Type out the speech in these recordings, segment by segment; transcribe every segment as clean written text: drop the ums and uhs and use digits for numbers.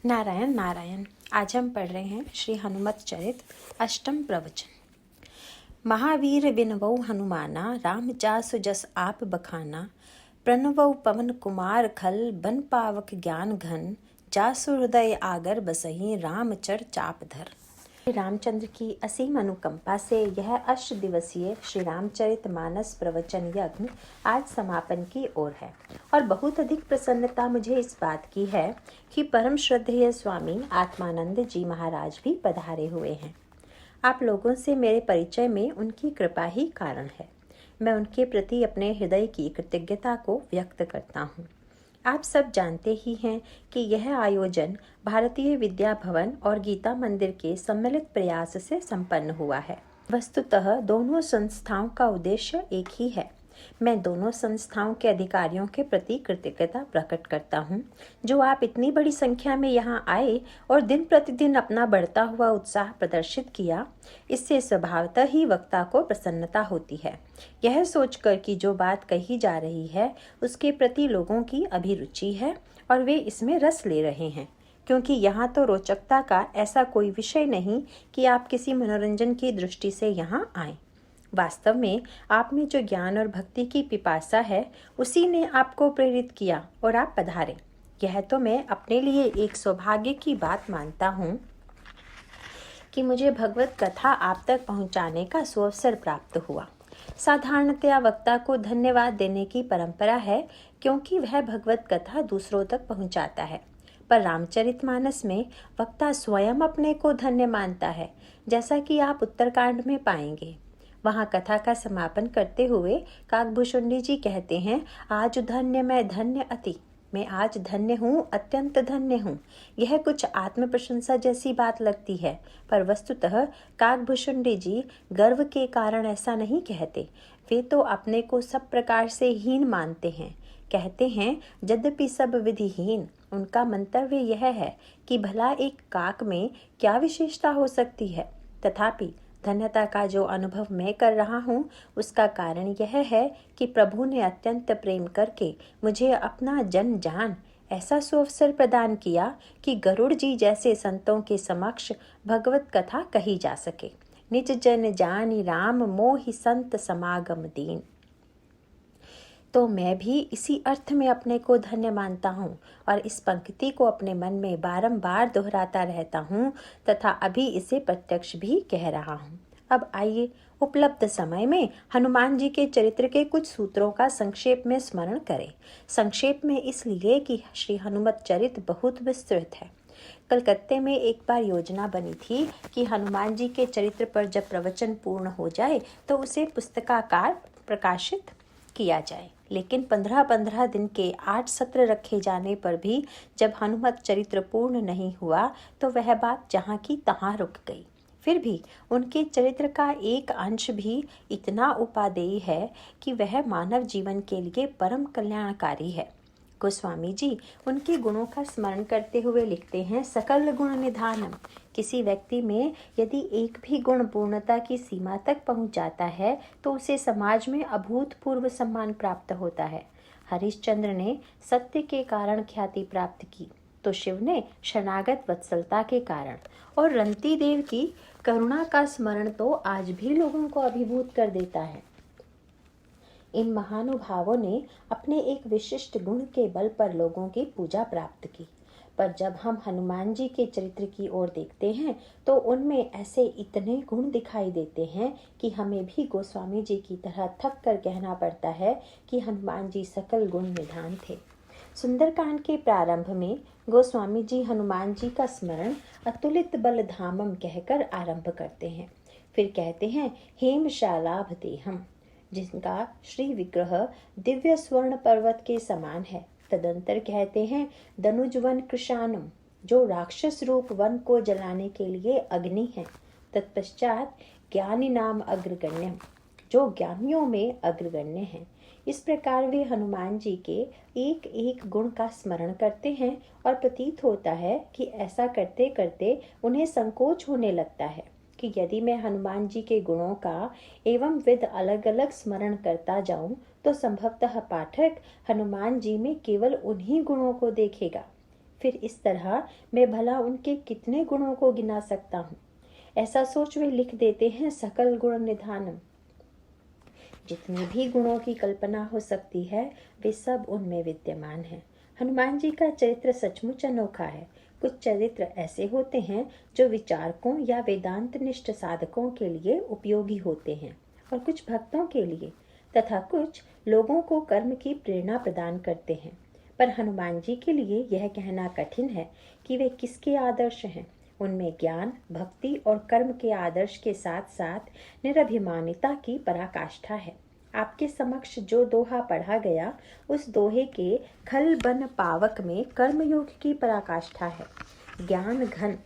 नारायण नारायण। आज हम पढ़ रहे हैं श्री हनुमत चरित अष्टम प्रवचन। महावीर बिनवौ हनुमाना, राम जासु जस आप बखाना। प्रणवौ पवन कुमार खल, बन पावक ज्ञान घन। जासु हृदय आगर बसहि, रामचर चाप धर। रामचंद्र की असीम अनुकंपा से यह 8 दिवसीय श्री रामचरित मानस प्रवचन यज्ञ आज समापन की ओर है और बहुत अधिक प्रसन्नता मुझे इस बात की है कि परम श्रद्धेय स्वामी आत्मानंद जी महाराज भी पधारे हुए हैं। आप लोगों से मेरे परिचय में उनकी कृपा ही कारण है। मैं उनके प्रति अपने हृदय की कृतज्ञता को व्यक्त करता हूँ। आप सब जानते ही हैं कि यह आयोजन भारतीय विद्या भवन और गीता मंदिर के सम्मिलित प्रयास से संपन्न हुआ है। वस्तुतः दोनों संस्थाओं का उद्देश्य एक ही है। मैं दोनों संस्थाओं के अधिकारियों के प्रति कृतज्ञता प्रकट करता हूँ, जो आप इतनी बड़ी संख्या में यहाँ आए और दिन प्रतिदिन अपना बढ़ता हुआ उत्साह प्रदर्शित किया। इससे स्वभावतः ही वक्ता को प्रसन्नता होती है, यह सोचकर कि जो बात कही जा रही है उसके प्रति लोगों की अभिरुचि है और वे इसमें रस ले रहे हैं। क्योंकि यहाँ तो रोचकता का ऐसा कोई विषय नहीं कि आप किसी मनोरंजन की दृष्टि से यहाँ आएं। वास्तव में आप में जो ज्ञान और भक्ति की पिपासा है उसी ने आपको प्रेरित किया और आप पधारे। यह तो मैं अपने लिए एक सौभाग्य की बात मानता हूँ कि मुझे भगवत कथा आप तक पहुँचाने का सुअवसर प्राप्त हुआ। साधारणतया वक्ता को धन्यवाद देने की परंपरा है, क्योंकि वह भगवत कथा दूसरों तक पहुँचाता है। पर रामचरितमानस में वक्ता स्वयं अपने को धन्य मानता है, जैसा कि आप उत्तरकांड में पाएंगे। वहाँ कथा का समापन करते हुए काकभूषुंडी जी कहते हैं, आज धन्य मैं धन्य अति। मैं आज धन्य हूँ, अत्यंत धन्य हूँ। यह कुछ आत्म प्रशंसा जैसी बात लगती है, पर वस्तुतः काकभूषुंडी जी गर्व के कारण ऐसा नहीं कहते। वे तो अपने को सब प्रकार से हीन मानते हैं। कहते हैं, यद्यपि सब विधिहीन। उनका मंतव्य यह है कि भला एक काक में क्या विशेषता हो सकती है। तथापि धन्यता का जो अनुभव मैं कर रहा हूँ उसका कारण यह है कि प्रभु ने अत्यंत प्रेम करके मुझे अपना जन जान ऐसा सुअवसर प्रदान किया कि गरुड़ जी जैसे संतों के समक्ष भगवत कथा कही जा सके। निज जन जानी राम, मोहि संत समागम दीन। तो मैं भी इसी अर्थ में अपने को धन्य मानता हूँ और इस पंक्ति को अपने मन में बारंबार दोहराता रहता हूँ तथा अभी इसे प्रत्यक्ष भी कह रहा हूँ। अब आइए उपलब्ध समय में हनुमान जी के चरित्र के कुछ सूत्रों का संक्षेप में स्मरण करें। संक्षेप में इसलिए कि श्री हनुमत चरित बहुत विस्तृत है। कलकत्ते में एक बार योजना बनी थी कि हनुमान जी के चरित्र पर जब प्रवचन पूर्ण हो जाए तो उसे पुस्तकाकार प्रकाशित किया जाए, लेकिन 15-15 दिन के 8 सत्र रखे जाने पर भी जब हनुमत चरित्र पूर्ण नहीं हुआ तो वह बात जहाँ की तहाँ रुक गई। फिर भी उनके चरित्र का एक अंश भी इतना उपादेय है कि वह मानव जीवन के लिए परम कल्याणकारी है। गोस्वामी जी उनके गुणों का स्मरण करते हुए लिखते हैं, सकल गुण निधानम। किसी व्यक्ति में यदि एक भी गुण पूर्णता की सीमा तक पहुंच जाता है तो उसे समाज में अभूतपूर्व सम्मान प्राप्त होता है। हरिश्चंद्र ने सत्य के कारण ख्याति प्राप्त की तो शिव ने शरणागत वत्सलता के कारण, और रंती देव की करुणा का स्मरण तो आज भी लोगों को अभिभूत कर देता है। इन महानुभावों ने अपने एक विशिष्ट गुण के बल पर लोगों की पूजा प्राप्त की। पर जब हम हनुमान जी के चरित्र की ओर देखते हैं तो उनमें ऐसे इतने गुण दिखाई देते हैं कि हमें भी गोस्वामी जी की तरह थक कर कहना पड़ता है कि हनुमान जी सकल गुण निधान थे। सुंदरकांड के प्रारंभ में गोस्वामी जी हनुमान जी का स्मरण अतुलित बल धामम कहकर आरंभ करते हैं। फिर कहते हैं, हेमशालाभ देहम, जिनका श्री विग्रह दिव्य स्वर्ण पर्वत के समान है। तदंतर कहते हैं, दनुजवन कृशानम, जो राक्षस रूप वन को जलाने के लिए अग्नि है। तत्पश्चात ज्ञानी नाम अग्रगण्यम, जो ज्ञानियों में अग्रगण्य है। इस प्रकार वे हनुमान जी के एक एक गुण का स्मरण करते हैं और प्रतीत होता है कि ऐसा करते करते उन्हें संकोच होने लगता है कि यदि मैं हनुमान जी के गुणों का एवं विध अलग अलग स्मरण करता जाऊं तो संभवतः पाठक हनुमान जी में केवल उन्हीं गुणों को देखेगा। फिर इस तरह मैं भला उनके कितने गुणों को गिना सकता हूँ। ऐसा सोच वे लिख देते हैं सकल गुण निधानम। जितने भी गुणों की कल्पना हो सकती है वे सब उनमें विद्यमान हैं। हनुमान जी का चरित्र सचमुच अनोखा है। कुछ चरित्र ऐसे होते हैं जो विचारकों या वेदांत निष्ठ साधकों के लिए उपयोगी होते हैं और कुछ भक्तों के लिए, तथा कुछ लोगों को कर्म की प्रेरणा प्रदान करते हैं। पर हनुमान जी के लिए यह कहना कठिन है कि वे किसके आदर्श हैं। उनमें ज्ञान, भक्ति और कर्म के आदर्श के साथ साथ निरभिमानिता की पराकाष्ठा है। आपके समक्ष जो दोहा पढ़ा गया उस दोहे के खल बन पावक में कर्मयोग की पराकाष्ठा है। ज्ञान घन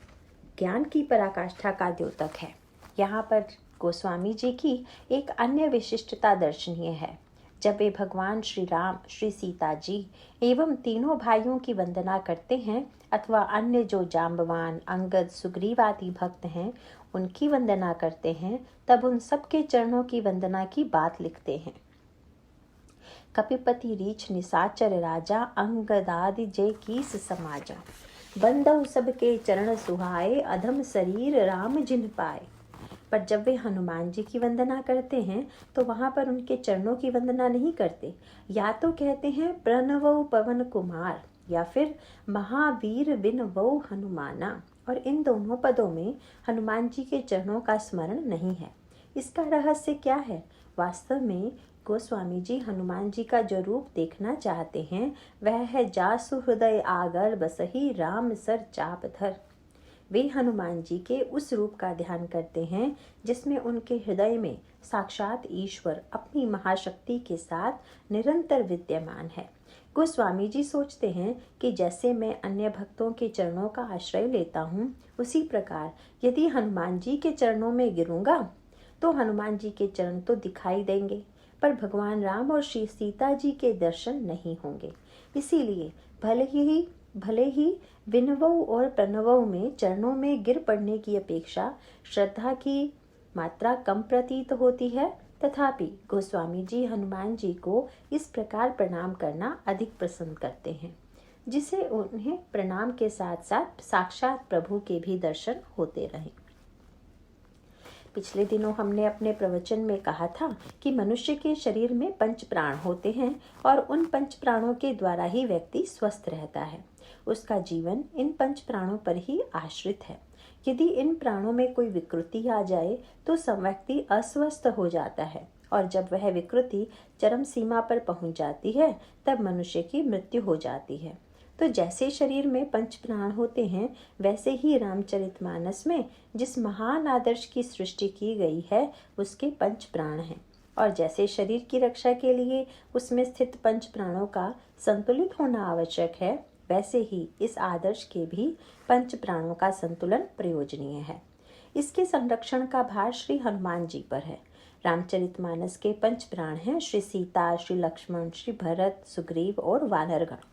ज्ञान की पराकाष्ठा का द्योतक है। यहाँ पर गोस्वामी जी की एक अन्य विशिष्टता दर्शनीय है। जब वे भगवान श्री राम, श्री सीता जी एवं तीनों भाइयों की वंदना करते हैं अथवा अन्य जो जाम्बवान, अंगद, सुग्रीव आदि भक्त हैं उनकी वंदना करते हैं, तब उन सबके चरणों की वंदना की बात लिखते हैं। कपिपति रीछ निसाचर राजा, अंगदादि जय कीस समाजा। बंदौ सबके चरण सुहाए, अधम शरीर राम जिन पाए। पर जब वे हनुमान जी की वंदना करते हैं तो वहां पर उनके चरणों की वंदना नहीं करते। या तो कहते हैं प्रणवौ पवन कुमार या फिर महावीर बिनवौ हनुमाना, और इन दोनों पदों में हनुमान जी के चरणों का स्मरण नहीं है। इसका रहस्य क्या है? वास्तव में गोस्वामी जी हनुमान जी का जो रूप देखना चाहते हैं वह है जासु हृदय आगर बसही राम सर चाप धर। वे हनुमान जी के उस रूप का ध्यान करते हैं जिसमें उनके हृदय में साक्षात ईश्वर अपनी महाशक्ति के साथ निरंतर विद्यमान है। गोस्वामी जी सोचते हैं कि जैसे मैं अन्य भक्तों के चरणों का आश्रय लेता हूँ, उसी प्रकार यदि हनुमान जी के चरणों में गिरूंगा तो हनुमान जी के चरण तो दिखाई देंगे, पर भगवान राम और श्री सीता जी के दर्शन नहीं होंगे। इसीलिए भले ही विनवौ और प्रणवौ में चरणों में गिर पड़ने की अपेक्षा श्रद्धा की मात्रा कम प्रतीत होती है, तथापि गोस्वामी जी हनुमान जी को इस प्रकार प्रणाम करना अधिक पसंद करते हैं, जिसे उन्हें प्रणाम के साथ साथ साक्षात प्रभु के भी दर्शन होते रहें। पिछले दिनों हमने अपने प्रवचन में कहा था कि मनुष्य के शरीर में 5 प्राण होते हैं और उन 5 प्राणों के द्वारा ही व्यक्ति स्वस्थ रहता है। उसका जीवन इन 5 प्राणों पर ही आश्रित है। यदि इन प्राणों में कोई विकृति आ जाए तो व्यक्ति अस्वस्थ हो जाता है, और जब वह विकृति चरम सीमा पर पहुंच जाती है तब मनुष्य की मृत्यु हो जाती है। तो जैसे शरीर में 5 प्राण होते हैं, वैसे ही रामचरितमानस में जिस महान आदर्श की सृष्टि की गई है उसके 5 प्राण हैं, और जैसे शरीर की रक्षा के लिए उसमें स्थित 5 प्राणों का संतुलित होना आवश्यक है, वैसे ही इस आदर्श के भी 5 प्राणों का संतुलन प्रयोजनीय है। इसके संरक्षण का भार श्री हनुमान जी पर है। रामचरितमानस के 5 प्राण हैं श्री सीता, श्री लक्ष्मण, श्री भरत, सुग्रीव और वानरगण।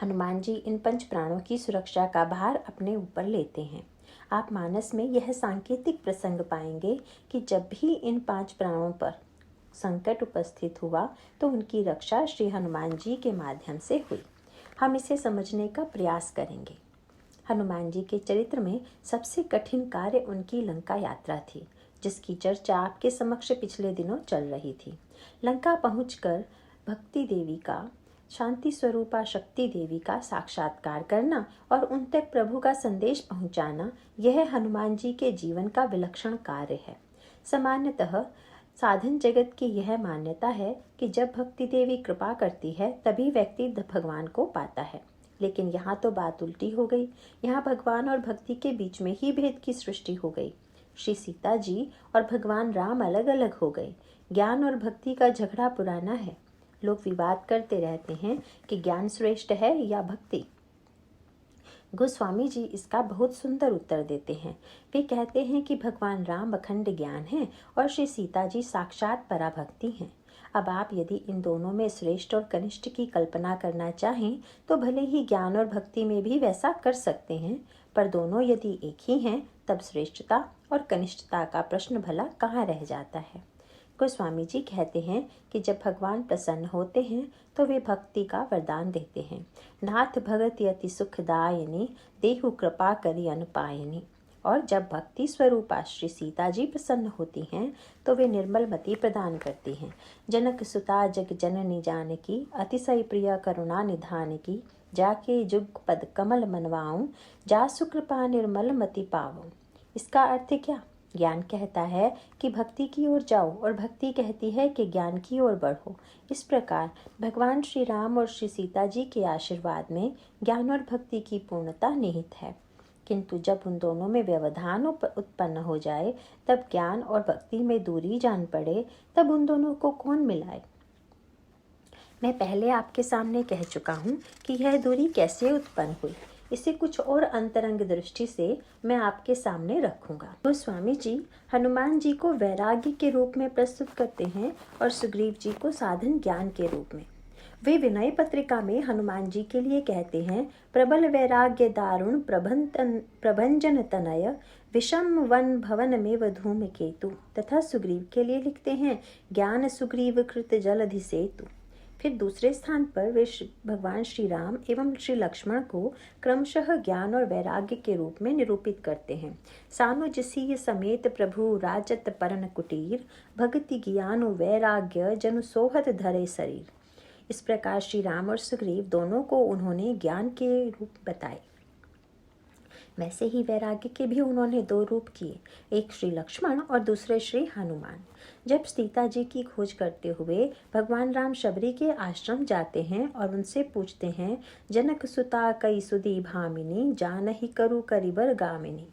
हनुमान जी इन 5 प्राणों की सुरक्षा का भार अपने ऊपर लेते हैं। आप मानस में यह सांकेतिक प्रसंग पाएंगे कि जब भी इन 5 प्राणों पर संकट उपस्थित हुआ तो उनकी रक्षा श्री हनुमान जी के माध्यम से हुई। हम इसे समझने का प्रयास करेंगे। हनुमान जी के चरित्र में सबसे कठिन कार्य उनकी लंका यात्रा थी, जिसकी चर्चा आपके समक्ष पिछले दिनों चल रही थी। लंका पहुंचकर भक्ति देवी का, शांति स्वरूपा शक्ति देवी का साक्षात्कार करना और उन तक प्रभु का संदेश पहुंचाना, यह हनुमान जी के जीवन का विलक्षण कार्य है। सामान्यतः साधन जगत की यह मान्यता है कि जब भक्ति देवी कृपा करती है तभी व्यक्ति भगवान को पाता है, लेकिन यहाँ तो बात उल्टी हो गई। यहाँ भगवान और भक्ति के बीच में ही भेद की सृष्टि हो गई। श्री सीता जी और भगवान राम अलग अलग हो गए। ज्ञान और भक्ति का झगड़ा पुराना है। लोग विवाद करते रहते हैं कि ज्ञान श्रेष्ठ है या भक्ति। गोस्वामी जी इसका बहुत सुंदर उत्तर देते हैं। वे कहते हैं कि भगवान राम अखंड ज्ञान है और श्री सीता जी साक्षात पराभक्ति हैं। अब आप यदि इन दोनों में श्रेष्ठ और कनिष्ठ की कल्पना करना चाहें तो भले ही ज्ञान और भक्ति में भी वैसा कर सकते हैं, पर दोनों यदि एक ही हैं तब श्रेष्ठता और कनिष्ठता का प्रश्न भला कहाँ रह जाता है। गोस्वामी जी कहते हैं कि जब भगवान प्रसन्न होते हैं तो वे भक्ति का वरदान देते हैं। नाथ भगत अति सुखदायिनी, देहु कृपा करी अनपायनी। और जब भक्ति स्वरूपा श्री सीता जी प्रसन्न होती हैं तो वे निर्मल मति प्रदान करती हैं। जनक सुता जग जननी जानकी, अतिशय प्रिय करुणा निधान की। जाके जुग पद कमल मनवाऊं, जासु कृपा निर्मल मति पाऊं। इसका अर्थ क्या? ज्ञान कहता है कि भक्ति की ओर जाओ और भक्ति कहती है कि ज्ञान की ओर बढ़ो। इस प्रकार भगवान श्री राम और श्री सीता जी के आशीर्वाद में ज्ञान और भक्ति की पूर्णता निहित है। किंतु जब उन दोनों में व्यवधान उत्पन्न हो जाए, तब ज्ञान और भक्ति में दूरी जान पड़े, तब उन दोनों को कौन मिलाए? मैं पहले आपके सामने कह चुका हूँ कि यह दूरी कैसे उत्पन्न हुई। इसे कुछ और अंतरंग दृष्टि से मैं आपके सामने रखूंगा। तो स्वामी जी हनुमान जी को वैराग्य के रूप में प्रस्तुत करते हैं और सुग्रीव जी को साधन ज्ञान के रूप में। वे विनय पत्रिका में हनुमान जी के लिए कहते हैं, प्रबल वैराग्य दारुण प्रभंजन तनय, विषम वन भवन में वधूम केतु। तथा सुग्रीव के लिए लिखते हैं, ज्ञान सुग्रीव कृत जलधि सेतु। फिर दूसरे स्थान पर वे भगवान श्री राम एवं श्री लक्ष्मण को क्रमशः ज्ञान और वैराग्य के रूप में निरूपित करते हैं। सानुजसी समेत प्रभु राजत परन कुटीर, भक्ति ज्ञान वैराग्य जनु सोहत धरे शरीर। इस प्रकार श्री राम और सुग्रीव दोनों को उन्होंने ज्ञान के रूप बताए। वैसे ही वैराग्य के भी उन्होंने दो रूप किए, एक श्री लक्ष्मण और दूसरे श्री हनुमान। जब सीता जी की खोज करते हुए भगवान राम शबरी के आश्रम जाते हैं और उनसे पूछते हैं, जनक सुता कई सुदी भामिनी, जानहि करु करिबर गामिनी।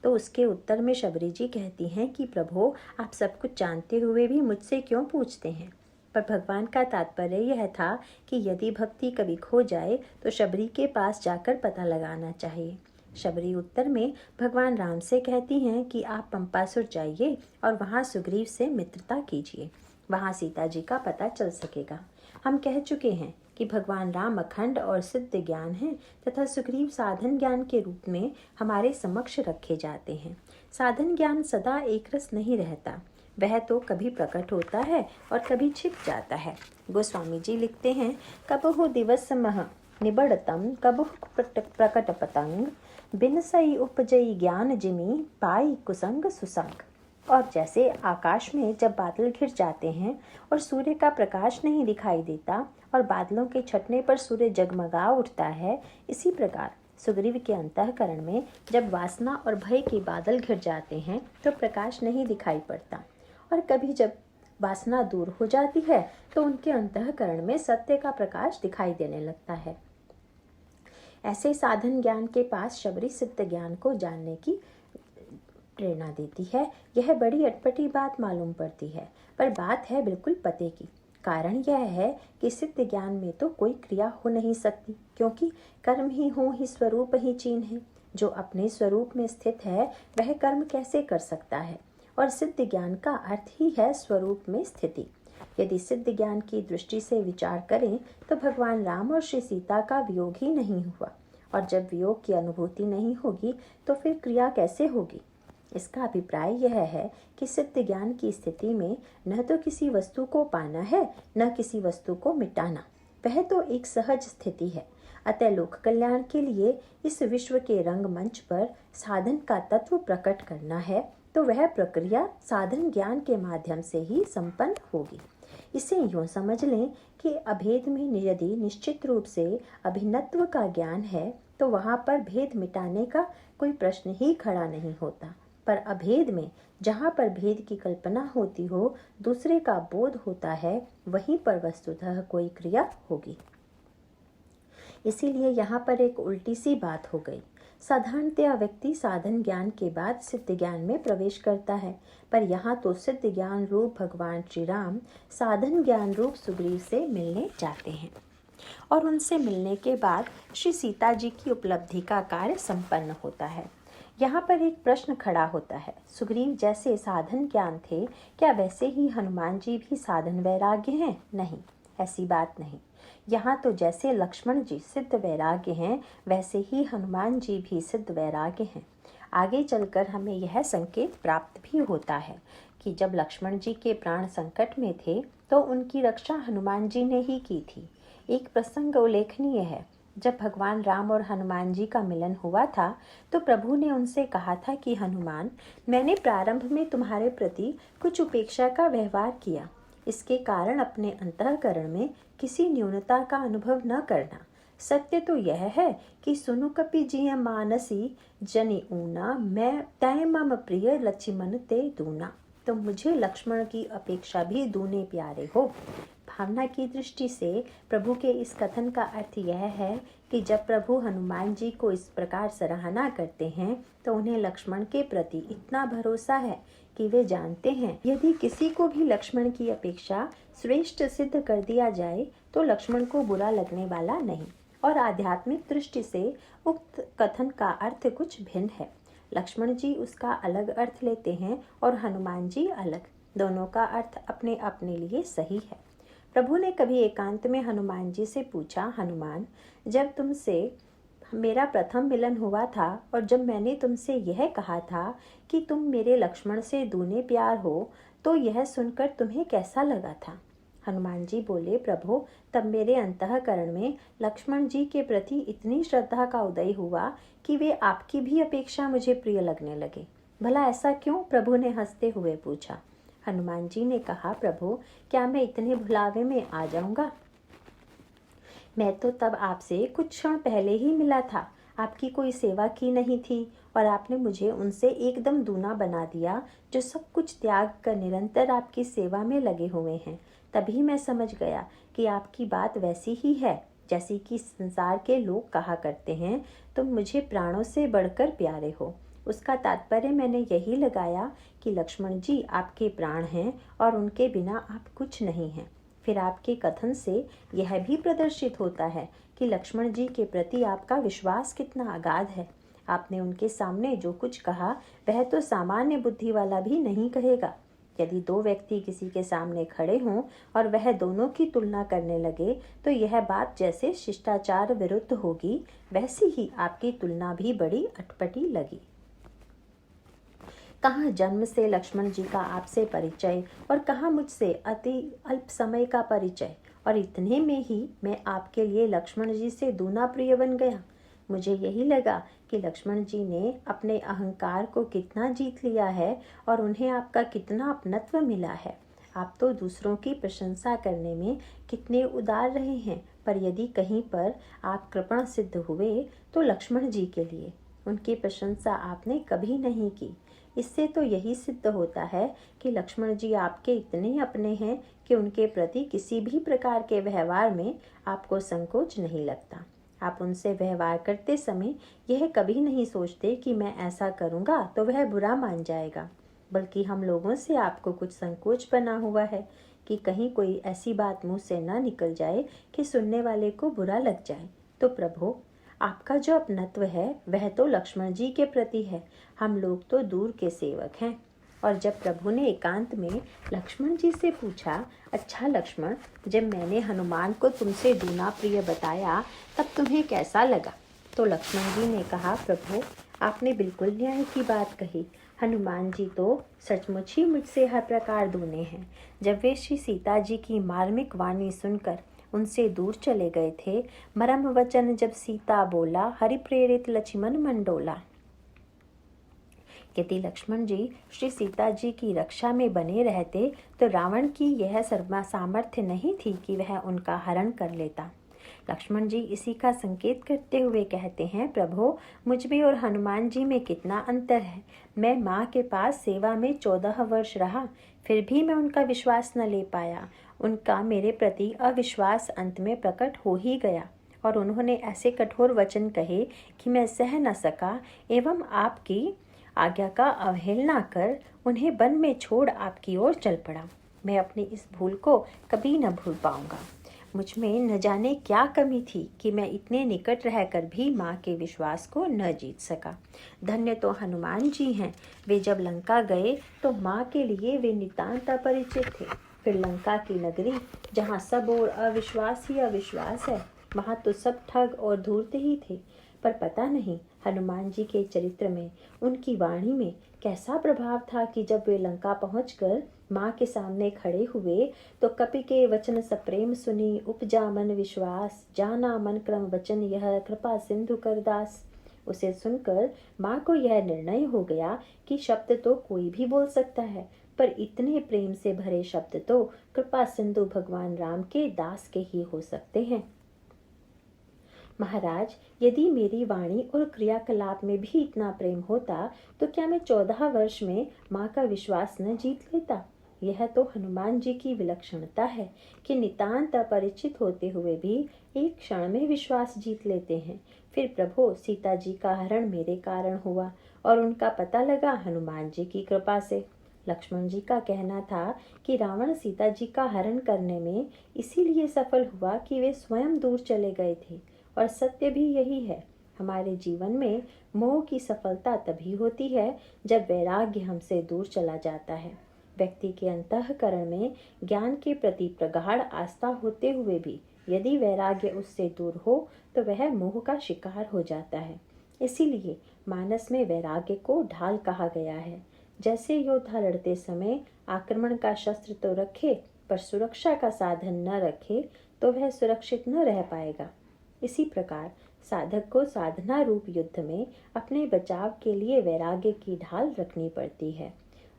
तो उसके उत्तर में शबरी जी कहती हैं कि प्रभु, आप सब कुछ जानते हुए भी मुझसे क्यों पूछते हैं? पर भगवान का तात्पर्य यह था कि यदि भक्ति कभी खो जाए तो शबरी के पास जाकर पता लगाना चाहिए। शबरी उत्तर में भगवान राम से कहती हैं कि आप पंपासुर जाइए और वहाँ सुग्रीव से मित्रता कीजिए, वहाँ सीता जी का पता चल सकेगा। हम कह चुके हैं कि भगवान राम अखंड और सिद्ध ज्ञान है तथा सुग्रीव साधन ज्ञान के रूप में हमारे समक्ष रखे जाते हैं। साधन ज्ञान सदा एक रस नहीं रहता, वह तो कभी प्रकट होता है और कभी छिप जाता है। गोस्वामी जी लिखते हैं, कबहु दिवस मह निबड़तम, कबहु प्रकट पतंग, बिन सई उपजई ज्ञान जिमी, पाई कुसंग सुसंग। और जैसे आकाश में जब बादल घिर जाते हैं और सूर्य का प्रकाश नहीं दिखाई देता और बादलों के छटने पर सूर्य जगमगा उठता है, इसी प्रकार सुग्रीव के अंतःकरण में जब वासना और भय के बादल घिर जाते हैं तो प्रकाश नहीं दिखाई पड़ता। और कभी जब वासना दूर हो जाती है तो उनके अंतःकरण में सत्य का प्रकाश दिखाई देने लगता है। ऐसे साधन ज्ञान के पास शबरी सिद्ध ज्ञान को जानने की प्रेरणा देती है। यह बड़ी अटपटी बात मालूम पड़ती है, पर बात है बिल्कुल पते की। कारण यह है कि सिद्ध ज्ञान में तो कोई क्रिया हो नहीं सकती, क्योंकि कर्म ही हो ही स्वरूप ही चीन है। जो अपने स्वरूप में स्थित है वह कर्म कैसे कर सकता है? और सिद्ध ज्ञान का अर्थ ही है स्वरूप में स्थिति। यदि सिद्ध ज्ञान की दृष्टि से विचार करें तो भगवान राम और श्री सीता का वियोग ही नहीं हुआ, और जब वियोग की अनुभूति नहीं होगी तो फिर क्रिया कैसे होगी? इसका अभिप्राय यह है कि सिद्ध ज्ञान की स्थिति में न तो किसी वस्तु को पाना है, न किसी वस्तु को मिटाना। वह तो एक सहज स्थिति है। अतः लोक कल्याण के लिए इस विश्व के रंगमंच पर साधन का तत्व प्रकट करना है तो वह प्रक्रिया साधन ज्ञान के माध्यम से ही संपन्न होगी। इसे यूँ समझ लें कि अभेद में यदि निश्चित रूप से अभिन्नत्व का ज्ञान है तो वहाँ पर भेद मिटाने का कोई प्रश्न ही खड़ा नहीं होता। पर अभेद में जहाँ पर भेद की कल्पना होती हो, दूसरे का बोध होता है, वहीं पर वस्तुतः कोई क्रिया होगी। इसीलिए यहाँ पर एक उल्टी सी बात हो गई। साधारणतया व्यक्ति साधन ज्ञान के बाद सिद्ध ज्ञान में प्रवेश करता है, पर यहाँ तो सिद्ध ज्ञान रूप भगवान श्री राम साधन ज्ञान रूप सुग्रीव से मिलने जाते हैं और उनसे मिलने के बाद श्री सीता जी की उपलब्धि का कार्य संपन्न होता है। यहाँ पर एक प्रश्न खड़ा होता है, सुग्रीव जैसे साधन ज्ञान थे, क्या वैसे ही हनुमान जी भी साधन वैराग्य हैं? नहीं, ऐसी बात नहीं। यहाँ तो जैसे लक्ष्मण जी सिद्ध वैराग्य हैं, वैसे ही हनुमान जी भी सिद्ध वैराग्य हैं। आगे चलकर हमें यह संकेत प्राप्त भी होता है कि जब लक्ष्मण जी के प्राण संकट में थे तो उनकी रक्षा हनुमान जी ने ही की थी। एक प्रसंग उल्लेखनीय है। जब भगवान राम और हनुमान जी का मिलन हुआ था तो प्रभु ने उनसे कहा था कि हनुमान, मैंने प्रारंभ में तुम्हारे प्रति कुछ उपेक्षा का व्यवहार किया। इसके कारण अपने अंतःकरण में किसी न्यूनता का अनुभव न करना। सत्य तो यह है कि सुनु कपि जिय मानसी जनि ऊना, मैं तय मम प्रिय लक्ष्मण ते दूना। तुम मुझे लक्ष्मण की अपेक्षा भी दूने प्यारे हो। भावना की दृष्टि से प्रभु के इस कथन का अर्थ यह है कि जब प्रभु हनुमान जी को इस प्रकार सराहना करते हैं तो उन्हें लक्ष्मण के प्रति इतना भरोसा है कि वे जानते हैं यदि किसी को भी लक्ष्मण की अपेक्षा श्रेष्ठ सिद्ध कर दिया जाए तो लक्ष्मण को बुरा लगने वाला नहीं। और आध्यात्मिक दृष्टि से उक्त कथन का अर्थ कुछ भिन्न है। लक्ष्मण जी उसका अलग अर्थ लेते हैं और हनुमान जी अलग। दोनों का अर्थ अपने अपने लिए सही है। प्रभु ने कभी एकांत में हनुमान जी से पूछा, हनुमान, जब तुमसे मेरा प्रथम मिलन हुआ था और जब मैंने तुमसे यह कहा था कि तुम मेरे लक्ष्मण से दूने प्यार हो, तो यह सुनकर तुम्हें कैसा लगा था? हनुमान जी बोले, प्रभु, तब मेरे अंतःकरण में लक्ष्मण जी के प्रति इतनी श्रद्धा का उदय हुआ कि वे आपकी भी अपेक्षा मुझे प्रिय लगने लगे। भला ऐसा क्यों? प्रभु ने हंसते हुए पूछा। हनुमान जी ने कहा, प्रभु, क्या मैं इतने भुलावे में आ जाऊंगा? मैं तो तब आपसे कुछ क्षण पहले ही मिला था। आपकी कोई सेवा की नहीं थी और आपने मुझे उनसे एकदम दूना बना दिया जो सब कुछ त्याग कर निरंतर आपकी सेवा में लगे हुए हैं। तभी मैं समझ गया कि आपकी बात वैसी ही है जैसी कि संसार के लोग कहा करते हैं, तुम मुझे प्राणों से बढ़कर प्यारे हो। उसका तात्पर्य मैंने यही लगाया कि लक्ष्मण जी आपके प्राण हैं और उनके बिना आप कुछ नहीं हैं। फिर आपके कथन से यह भी प्रदर्शित होता है कि लक्ष्मण जी के प्रति आपका विश्वास कितना अगाध है। आपने उनके सामने जो कुछ कहा वह तो सामान्य बुद्धि वाला भी नहीं कहेगा। यदि दो व्यक्ति किसी के सामने खड़े हों और वह दोनों की तुलना करने लगे तो यह बात जैसे शिष्टाचार विरुद्ध होगी, वैसी ही आपकी तुलना भी बड़ी अटपटी लगी। कहाँ जन्म से लक्ष्मण जी का आपसे परिचय और कहाँ मुझसे अति अल्प समय का परिचय, और इतने में ही मैं आपके लिए लक्ष्मण जी से दूना प्रिय बन गया। मुझे यही लगा कि लक्ष्मण जी ने अपने अहंकार को कितना जीत लिया है और उन्हें आपका कितना अपनत्व मिला है। आप तो दूसरों की प्रशंसा करने में कितने उदार रहे हैं, पर यदि कहीं पर आप कृपण सिद्ध हुए तो लक्ष्मण जी के लिए। उनकी प्रशंसा आपने कभी नहीं की। इससे तो यही सिद्ध होता है कि लक्ष्मण जी आपके इतने अपने हैं कि उनके प्रति किसी भी प्रकार के व्यवहार में आपको संकोच नहीं लगता। आप उनसे व्यवहार करते समय यह कभी नहीं सोचते कि मैं ऐसा करूँगा तो वह बुरा मान जाएगा, बल्कि हम लोगों से आपको कुछ संकोच बना हुआ है कि कहीं कोई ऐसी बात मुंह से ना निकल जाए कि सुनने वाले को बुरा लग जाए। तो प्रभु, आपका जो अपनत्व है वह तो लक्ष्मण जी के प्रति है। हम लोग तो दूर के सेवक हैं। और जब प्रभु ने एकांत में लक्ष्मण जी से पूछा, अच्छा लक्ष्मण, जब मैंने हनुमान को तुमसे दूना प्रिय बताया तब तुम्हें कैसा लगा? तो लक्ष्मण जी ने कहा, प्रभु, आपने बिल्कुल न्याय की बात कही। हनुमान जी तो सचमुच ही मुझसे हर प्रकार दूने हैं। जब वे श्री सीता जी की मार्मिक वाणी सुनकर उनसे दूर चले गए थे, मरम वचन जब सीता बोला, हरि प्रेरित लक्ष्मण मंडोला। यदि लक्ष्मण जी श्री सीता जी की रक्षा में बने रहते तो रावण की यह सामर्थ्य नहीं थी कि वह उनका हरण कर लेता। लक्ष्मण जी इसी का संकेत करते हुए कहते हैं, प्रभु, मुझ में और हनुमान जी में कितना अंतर है। मैं माँ के पास सेवा में 14 वर्ष रहा, फिर भी मैं उनका विश्वास न ले पाया। उनका मेरे प्रति अविश्वास अंत में प्रकट हो ही गया और उन्होंने ऐसे कठोर वचन कहे कि मैं सह न सका एवं आपकी आज्ञा का अवहेलना कर उन्हें वन में छोड़ आपकी ओर चल पड़ा। मैं अपनी इस भूल को कभी न भूल पाऊंगा। मुझ में न जाने क्या कमी थी कि मैं इतने निकट रहकर भी माँ के विश्वास को न जीत सका। धन्य तो हनुमान जी हैं। वे जब लंका गए तो माँ के लिए वे नितांत अपरिचित थे। फिर लंका की नगरी, जहाँ सब और अविश्वास ही अविश्वास है, वहाँ तो सब ठग और धूर्त ही थे। पर पता नहीं हनुमान जी के चरित्र में, उनकी वाणी में कैसा प्रभाव था कि जब वे लंका पहुंचकर माँ के सामने खड़े हुए तो कपि के वचन सप्रेम सुनी, उपजा मन विश्वास, जाना मन क्रम वचन यह, कृपा सिंधु करदास। उसे सुनकर माँ को यह निर्णय हो गया कि शब्द तो कोई भी बोल सकता है, पर इतने प्रेम से भरे शब्द तो कृपा सिंधु भगवान राम के दास के ही हो सकते हैं। महाराज, यदि मेरी वाणी और क्रियाकलाप में भी इतना प्रेम होता तो क्या मैं 14 वर्ष में माँ का विश्वास न जीत लेता? यह तो हनुमान जी की विलक्षणता है कि नितांत अपरिचित होते हुए भी एक क्षण में विश्वास जीत लेते हैं। फिर प्रभु, सीता जी का हरण मेरे कारण हुआ और उनका पता लगा हनुमान जी की कृपा से। लक्ष्मण जी का कहना था कि रावण सीता जी का हरण करने में इसीलिए सफल हुआ कि वे स्वयं दूर चले गए थे, और सत्य भी यही है। हमारे जीवन में मोह की सफलता तभी होती है जब वैराग्य हमसे दूर चला जाता है। व्यक्ति के अंतःकरण में ज्ञान के प्रति प्रगाढ़ आस्था होते हुए भी यदि वैराग्य उससे दूर हो तो वह मोह का शिकार हो जाता है। इसीलिए मानस में वैराग्य को ढाल कहा गया है। जैसे योद्धा लड़ते समय आक्रमण का शस्त्र तो रखे पर सुरक्षा का साधन न रखे तो वह सुरक्षित न रह पाएगा। इसी प्रकार साधक को साधना रूप युद्ध में अपने बचाव के लिए वैराग्य की ढाल रखनी पड़ती है।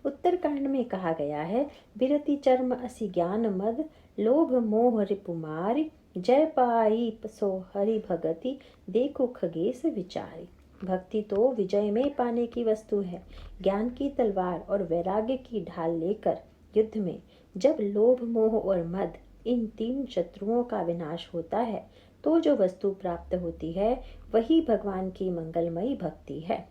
उत्तरकांड में कहा गया है, बिरति चर्म असि ज्ञान मद, लोभ मोह रिपुमारी, जय पाई सो हरि भगति, देखो खगेश विचारी। भक्ति तो विजय में पाने की वस्तु है। ज्ञान की तलवार और वैराग्य की ढाल लेकर युद्ध में जब लोभ मोह और मद, इन 3 शत्रुओं का विनाश होता है तो जो वस्तु प्राप्त होती है वही भगवान की मंगलमयी भक्ति है।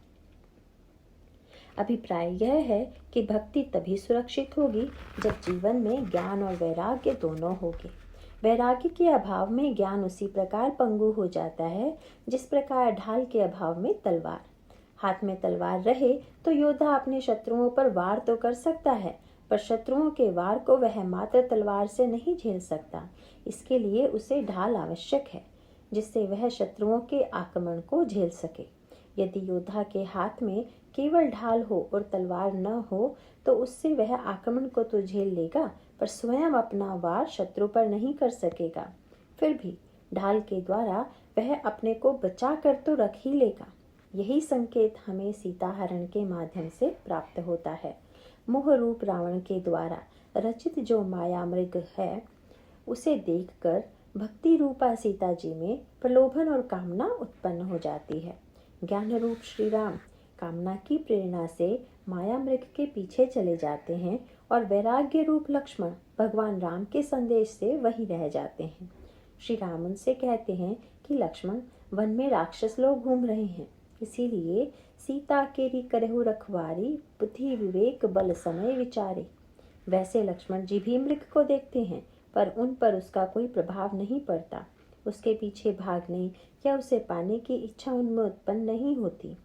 अभिप्राय यह है कि भक्ति तभी सुरक्षित होगी जब जीवन में ज्ञान और वैराग्य दोनों होंगे। वैराग्य के अभाव में ज्ञान उसी प्रकार पंगु हो जाता है जिस प्रकार ढाल के अभाव में तलवार। हाथ में तलवार रहे तो योद्धा अपने शत्रुओं पर वार तो कर सकता है, पर शत्रुओं के वार को वह मात्र तलवार से नहीं झेल सकता। इसके लिए उसे ढाल आवश्यक है जिससे वह शत्रुओं के आक्रमण को झेल सके। यदि योद्धा के हाथ में केवल ढाल हो और तलवार न हो तो उससे वह आक्रमण को तो झेल लेगा पर स्वयं अपना वार शत्रु पर नहीं कर सकेगा। फिर भी ढाल के द्वारा वह अपने को बचा कर तो रख ही लेगा। यही संकेत हमें सीता हरण के माध्यम से प्राप्त होता है। मोह रूप रावण के द्वारा रचित जो माया मृग है उसे देखकर भक्ति रूपा सीता जी में प्रलोभन और कामना उत्पन्न हो जाती है। ज्ञान रूप श्री राम कामना की प्रेरणा से माया मृग के पीछे चले जाते हैं और वैराग्य रूप लक्ष्मण भगवान राम के संदेश से वहीं रह जाते हैं। श्री राम उनसे कहते हैं कि लक्ष्मण, वन में राक्षस लोग घूम रहे हैं, इसीलिए सीता केरी करहु रखवारी, बुद्धि विवेक बल समय विचारे। वैसे लक्ष्मण जी भी मृग को देखते हैं पर उन पर उसका कोई प्रभाव नहीं पड़ता। उसके पीछे भागने या उसे पाने की इच्छा उनमें उत्पन्न नहीं होती।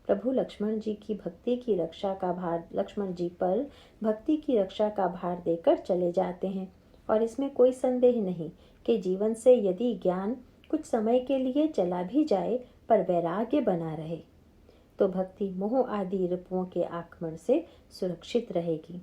प्रभु लक्ष्मण जी की भक्ति की रक्षा का भार लक्ष्मण जी पर भक्ति की रक्षा का भार देकर चले जाते हैं। और इसमें कोई संदेह नहीं कि जीवन से यदि ज्ञान कुछ समय के लिए चला भी जाए पर वैराग्य बना रहे तो भक्ति मोह आदि रिपुओं के आक्रमण से सुरक्षित रहेगी।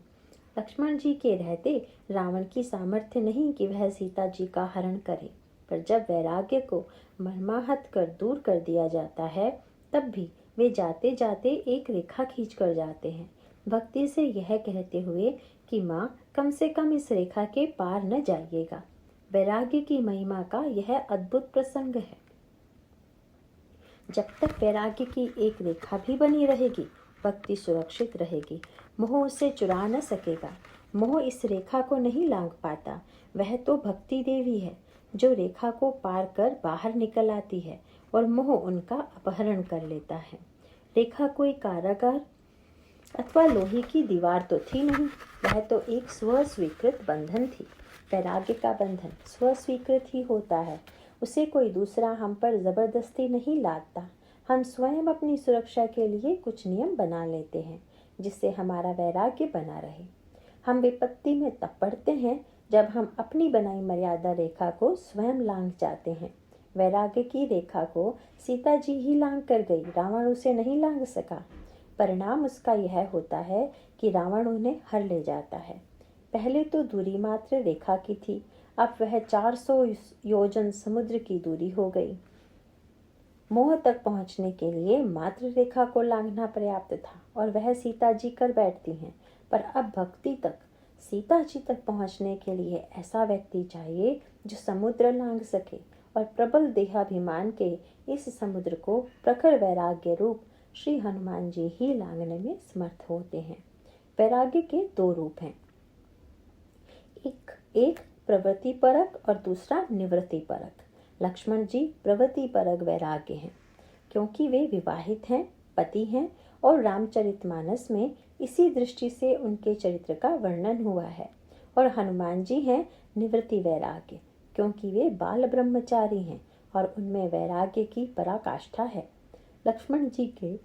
लक्ष्मण जी के रहते रावण की सामर्थ्य नहीं कि वह सीता जी का हरण करे, पर जब वैराग्य को मर्माहत कर दूर कर दिया जाता है तब भी वे जाते जाते एक रेखा खींच कर जाते हैं, भक्ति से यह कहते हुए कि माँ, कम से कम इस रेखा के पार न जाइएगा। वैराग्य की महिमा का यह अद्भुत प्रसंग है। जब तक वैराग्य की एक रेखा भी बनी रहेगी भक्ति सुरक्षित रहेगी। मोह उसे चुरा न सकेगा। मोह इस रेखा को नहीं लांघ पाता। वह तो भक्ति देवी है जो रेखा को पार कर बाहर निकल आती है और मोह उनका अपहरण कर लेता है। रेखा कोई कारागार अथवा लोहे की दीवार तो थी नहीं, वह तो एक स्वस्वीकृत बंधन थी। वैराग्य का बंधन स्वस्वीकृत ही होता है, उसे कोई दूसरा हम पर जबरदस्ती नहीं लादता। हम स्वयं अपनी सुरक्षा के लिए कुछ नियम बना लेते हैं जिससे हमारा वैराग्य बना रहे। हम विपत्ति में तब पड़ते हैं जब हम अपनी बनाई मर्यादा रेखा को स्वयं लांघ जाते हैं। वैराग्य की रेखा को सीता जी ही लांघ कर गई, रावण उसे नहीं लांघ सका। परिणाम उसका यह होता है कि रावण उन्हें हर ले जाता है। पहले तो दूरी मात्र रेखा की थी, अब वह 400 योजन समुद्र की दूरी हो गई। मोह तक पहुंचने के लिए मात्र रेखा को लांघना पर्याप्त था और वह सीता जी कर बैठती हैं। पर अब भक्ति तक, सीता जी तक पहुंचने के लिए ऐसा व्यक्ति चाहिए जो समुद्र लांघ सके, और प्रबल देहाभिमान के इस समुद्र को प्रखर वैराग्य रूप श्री हनुमान जी ही लांघने में समर्थ होते हैं। वैराग्य के दो रूप हैं, एक प्रवृत्ति परक और दूसरा निवृत्ति परक। लक्ष्मण जी प्रवृत्ति परक वैराग्य हैं, क्योंकि वे विवाहित हैं, पति हैं, और रामचरितमानस में इसी दृष्टि से उनके चरित्र का वर्णन हुआ है। और हनुमान जी हैं निवृत्ति वैराग्य, क्योंकि वे बाल ब्रह्मचारी हैं और उनमें वैराग्य की पराकाष्ठा है। लक्ष्मण जी के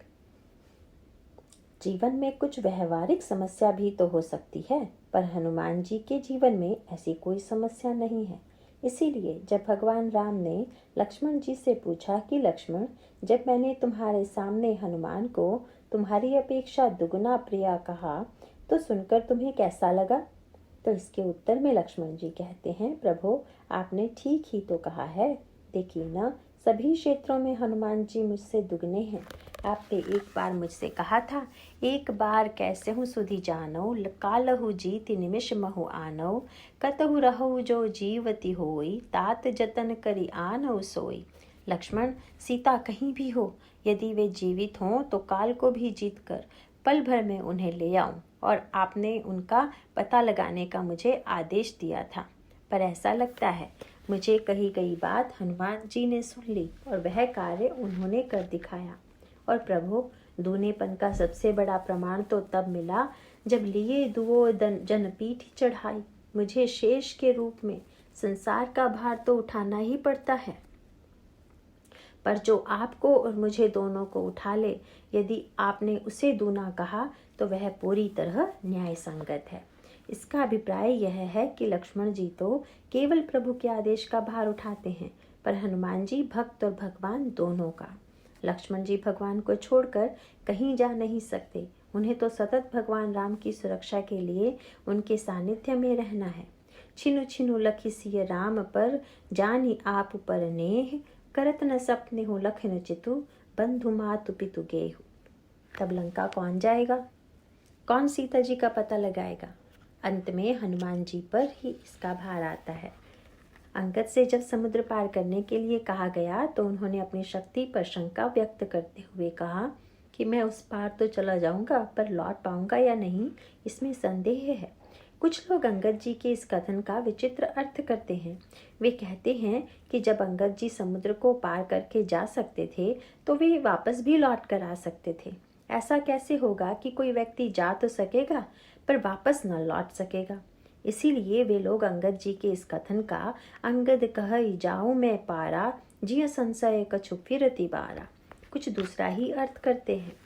जीवन में कुछ व्यवहारिक समस्या भी तो हो सकती है, पर हनुमान जी के जीवन में ऐसी कोई समस्या नहीं है। इसीलिए जब भगवान राम ने लक्ष्मण जी से पूछा कि लक्ष्मण, जब मैंने तुम्हारे सामने हनुमान को तुम्हारी अपेक्षा दुगुना प्रिय कहा तो सुनकर तुम्हें कैसा लगा? तो इसके उत्तर में लक्ष्मण जी कहते हैं, प्रभु आपने ठीक ही तो कहा है। देखिए ना, सभी क्षेत्रों में हनुमान जी मुझसे दुगने हैं। आपने एक बार मुझसे कहा था, एक बार कैसे हूँ सुधि जानो, कालहु जीति निमिष महु आनो, कतहु रहु जो जीवती होई, तात जतन करी आनौ सोई। लक्ष्मण, सीता कहीं भी हो, यदि वे जीवित हों तो काल को भी जीत कर पल भर में उन्हें ले आऊं, और आपने उनका पता लगाने का मुझे आदेश दिया था। पर ऐसा लगता है मुझे कही गई बात हनुमान जी ने सुन ली और वह कार्य उन्होंने कर दिखाया। और प्रभु, दूनेपन का सबसे बड़ा प्रमाण तो तब मिला जब लिए दुओ जन पीठ चढ़ाई। मुझे शेष के रूप में संसार का भार तो उठाना ही पड़ता है, पर जो आपको और मुझे दोनों को उठा ले, यदि आपने उसे दूना कहा तो वह पूरी तरह न्याय संगत है। इसका अभिप्राय यह है कि लक्ष्मण जी तो केवल प्रभु के आदेश का भार उठाते हैं, पर हनुमान जी भक्त और भगवान दोनों का। लक्ष्मण जी भगवान को छोड़कर कहीं जा नहीं सकते, उन्हें तो सतत भगवान राम की सुरक्षा के लिए उनके सानिध्य में रहना है। छिनु छिनु लखि सिय राम पर, जानी आप पर नेह, करत न सपने हो लखन चितु, बंधु मातु पितु गेहु। तब लंका कौन जाएगा? कौन सीता जी का पता लगाएगा? अंत में हनुमान जी पर ही इसका भार आता है। अंगद से जब समुद्र पार करने के लिए कहा गया तो उन्होंने अपनी शक्ति पर शंका व्यक्त करते हुए कहा कि मैं उस पार तो चला जाऊंगा, पर लौट पाऊंगा या नहीं, इसमें संदेह है। कुछ लोग अंगद जी के इस कथन का विचित्र अर्थ करते हैं। वे कहते हैं कि जब अंगद जी समुद्र को पार करके जा सकते थे तो वे वापस भी लौट कर आ सकते थे। ऐसा कैसे होगा कि कोई व्यक्ति जा तो सकेगा पर वापस न लौट सकेगा? इसीलिए वे लोग अंगद जी के इस कथन का अंगद कहई जाऊं मैं पारा, जिय संशय कछु फिरति बारा, कुछ दूसरा ही अर्थ करते हैं।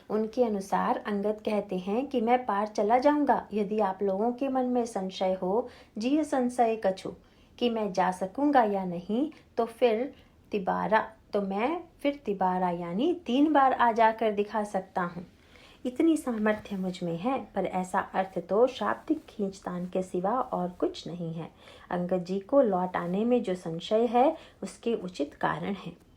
उनके अनुसार अंगद कहते हैं कि मैं पार चला जाऊंगा, यदि आप लोगों के मन में संशय हो, जिय संशय कछु, कि मैं जा सकूंगा या नहीं, तो फिर तिबारा यानी 3 बार आ जाकर दिखा सकता हूँ। इतनी सामर्थ्य मुझ में है, पर ऐसा अर्थ तो शाब्दिक खींचतान के सिवा और कुछ नहीं है। अंगद जी को लौट आने में जो संशय है उसके उचित कारण है।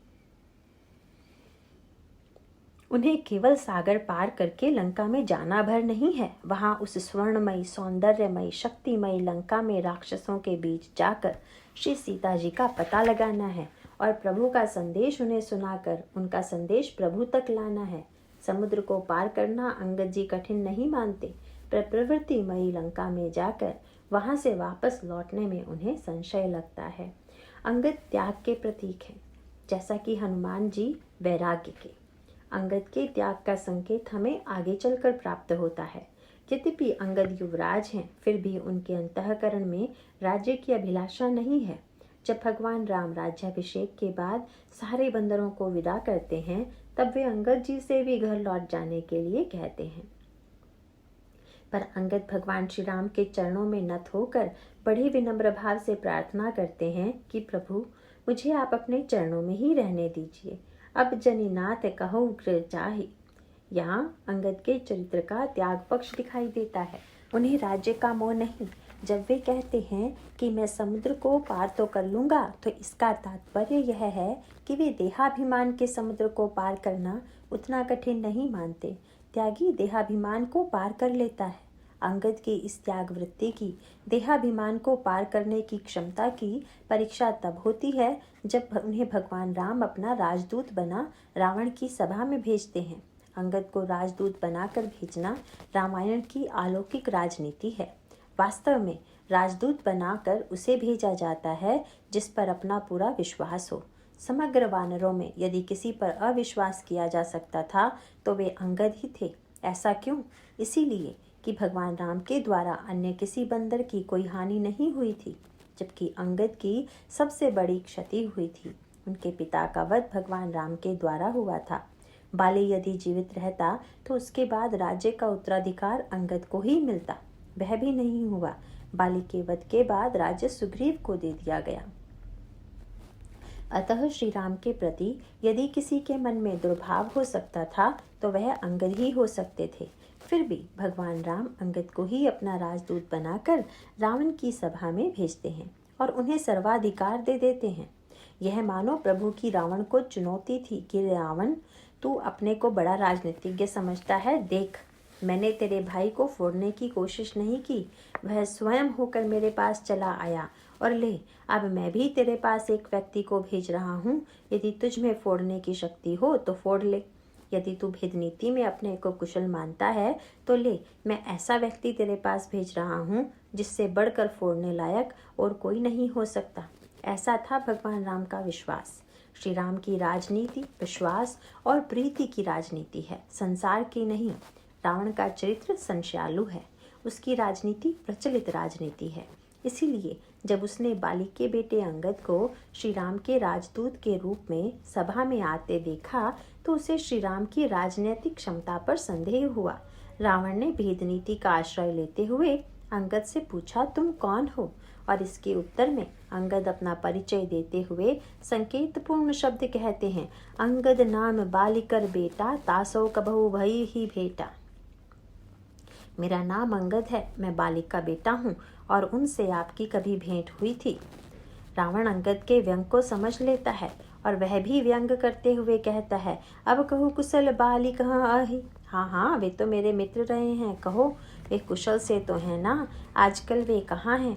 उन्हें केवल सागर पार करके लंका में जाना भर नहीं है, वहां उस स्वर्णमयी, सौंदर्यमयी, शक्तिमयी लंका में राक्षसों के बीच जाकर श्री सीता जी का पता लगाना है और प्रभु का संदेश उन्हें सुनाकर उनका संदेश प्रभु तक लाना है। समुद्र को पार करना अंगद जी कठिन नहीं मानते, पर प्रवृत्तिमयी लंका में जाकर वहां से वापस लौटने में उन्हें संशय लगता है। अंगद त्याग के प्रतीक है, जैसा कि हनुमान जी वैराग्य के। अंगद के त्याग का संकेत हमें आगे चलकर प्राप्त होता है। यद्यपि अंगद युवराज हैं, फिर भी उनके अंतःकरण में राज्य की अभिलाषा नहीं है। जब भगवान राम राज्याभिषेक के बाद सारे बंदरों को विदा करते हैं, तब वे अंगद जी से भी घर लौट जाने के लिए कहते हैं। पर अंगद भगवान श्री राम के चरणों में नत होकर बड़े विनम्र भाव से प्रार्थना करते हैं कि प्रभु, मुझे आप अपने चरणों में ही रहने दीजिए। अब जनिनाथ कहो गृह चाहे। यहाँ अंगद के चरित्र का त्याग पक्ष दिखाई देता है। उन्हें राज्य का मोह नहीं। जब वे कहते हैं कि मैं समुद्र को पार तो कर लूँगा, तो इसका तात्पर्य यह है कि वे देहाभिमान के समुद्र को पार करना उतना कठिन नहीं मानते। त्यागी देहाभिमान को पार कर लेता है। अंगद की इस त्याग वृत्ति की, देहाभिमान को पार करने की क्षमता की परीक्षा तब होती है जब उन्हें भगवान राम अपना राजदूत बना रावण की सभा में भेजते हैं। अंगद को राजदूत बनाकर भेजना रामायण की अलौकिक राजनीति है। वास्तव में राजदूत बनाकर उसे भेजा जाता है जिस पर अपना पूरा विश्वास हो। समग्र वानरों में यदि किसी पर अविश्वास किया जा सकता था तो वे अंगद ही थे। ऐसा क्यों? इसीलिए कि भगवान राम के द्वारा अन्य किसी बंदर की कोई हानि नहीं हुई थी, जबकि अंगद की सबसे बड़ी क्षति हुई थी। उनके पिता का वध भगवान राम के द्वारा हुआ था। बाली यदि जीवित रहता तो उसके बाद राज्य का उत्तराधिकार अंगद को ही मिलता। वह भी नहीं हुआ। बाली के वध के बाद राज्य सुग्रीव को दे दिया गया। अतः श्री राम के प्रति यदि किसी के मन में दुर्भाव हो सकता था तो वह अंगद ही हो सकते थे। फिर भी भगवान राम अंगद को ही अपना राजदूत बनाकर रावण की सभा में भेजते हैं और उन्हें सर्वाधिकार दे देते हैं। यह मानो प्रभु की रावण को चुनौती थी कि रावण, तू अपने को बड़ा राजनीतिज्ञ समझता है। देख, मैंने तेरे भाई को फोड़ने की कोशिश नहीं की, वह स्वयं होकर मेरे पास चला आया। और ले, अब मैं भी तेरे पास एक व्यक्ति को भेज रहा हूँ। यदि तुझ में फोड़ने की शक्ति हो तो फोड़ ले। यदि तू भेद नीति में अपने को कुशल मानता है तो ले, मैं ऐसा व्यक्ति तेरे पास भेज रहा हूँ जिससे बढ़कर फोड़ने लायक और कोई नहीं हो सकता। ऐसा था भगवान राम का विश्वास। श्री राम की राजनीति विश्वास और प्रीति की राजनीति है, संसार की नहीं। रावण का चरित्र संशयालु है, उसकी राजनीति प्रचलित राजनीति है। इसीलिए जब उसने बाली के बेटे अंगद को श्री राम के राजदूत के रूप में सभा में आते देखा तो उसे श्री राम की राजनीतिक क्षमता पर संदेह हुआ। रावण ने भेद नीति का आश्रय लेते हुए अंगद से पूछा, तुम कौन हो? और इसके उत्तर में अंगद अपना परिचय देते हुए संकेतपूर्ण शब्द कहते हैं, अंगद नाम बालिकर बेटा, तासो कबहु भई ही भेटा। मेरा नाम अंगद है, मैं बालिक का बेटा हूँ और उनसे आपकी कभी भेंट हुई थी। रावण अंगद के व्यंग को समझ लेता है और वह भी व्यंग करते हुए कहता है, अब कहो कुशल बाली कहाँ आही। हाँ हाँ, वे तो मेरे मित्र रहे हैं, कहो वे कुशल से तो हैं ना, आजकल वे कहाँ हैं?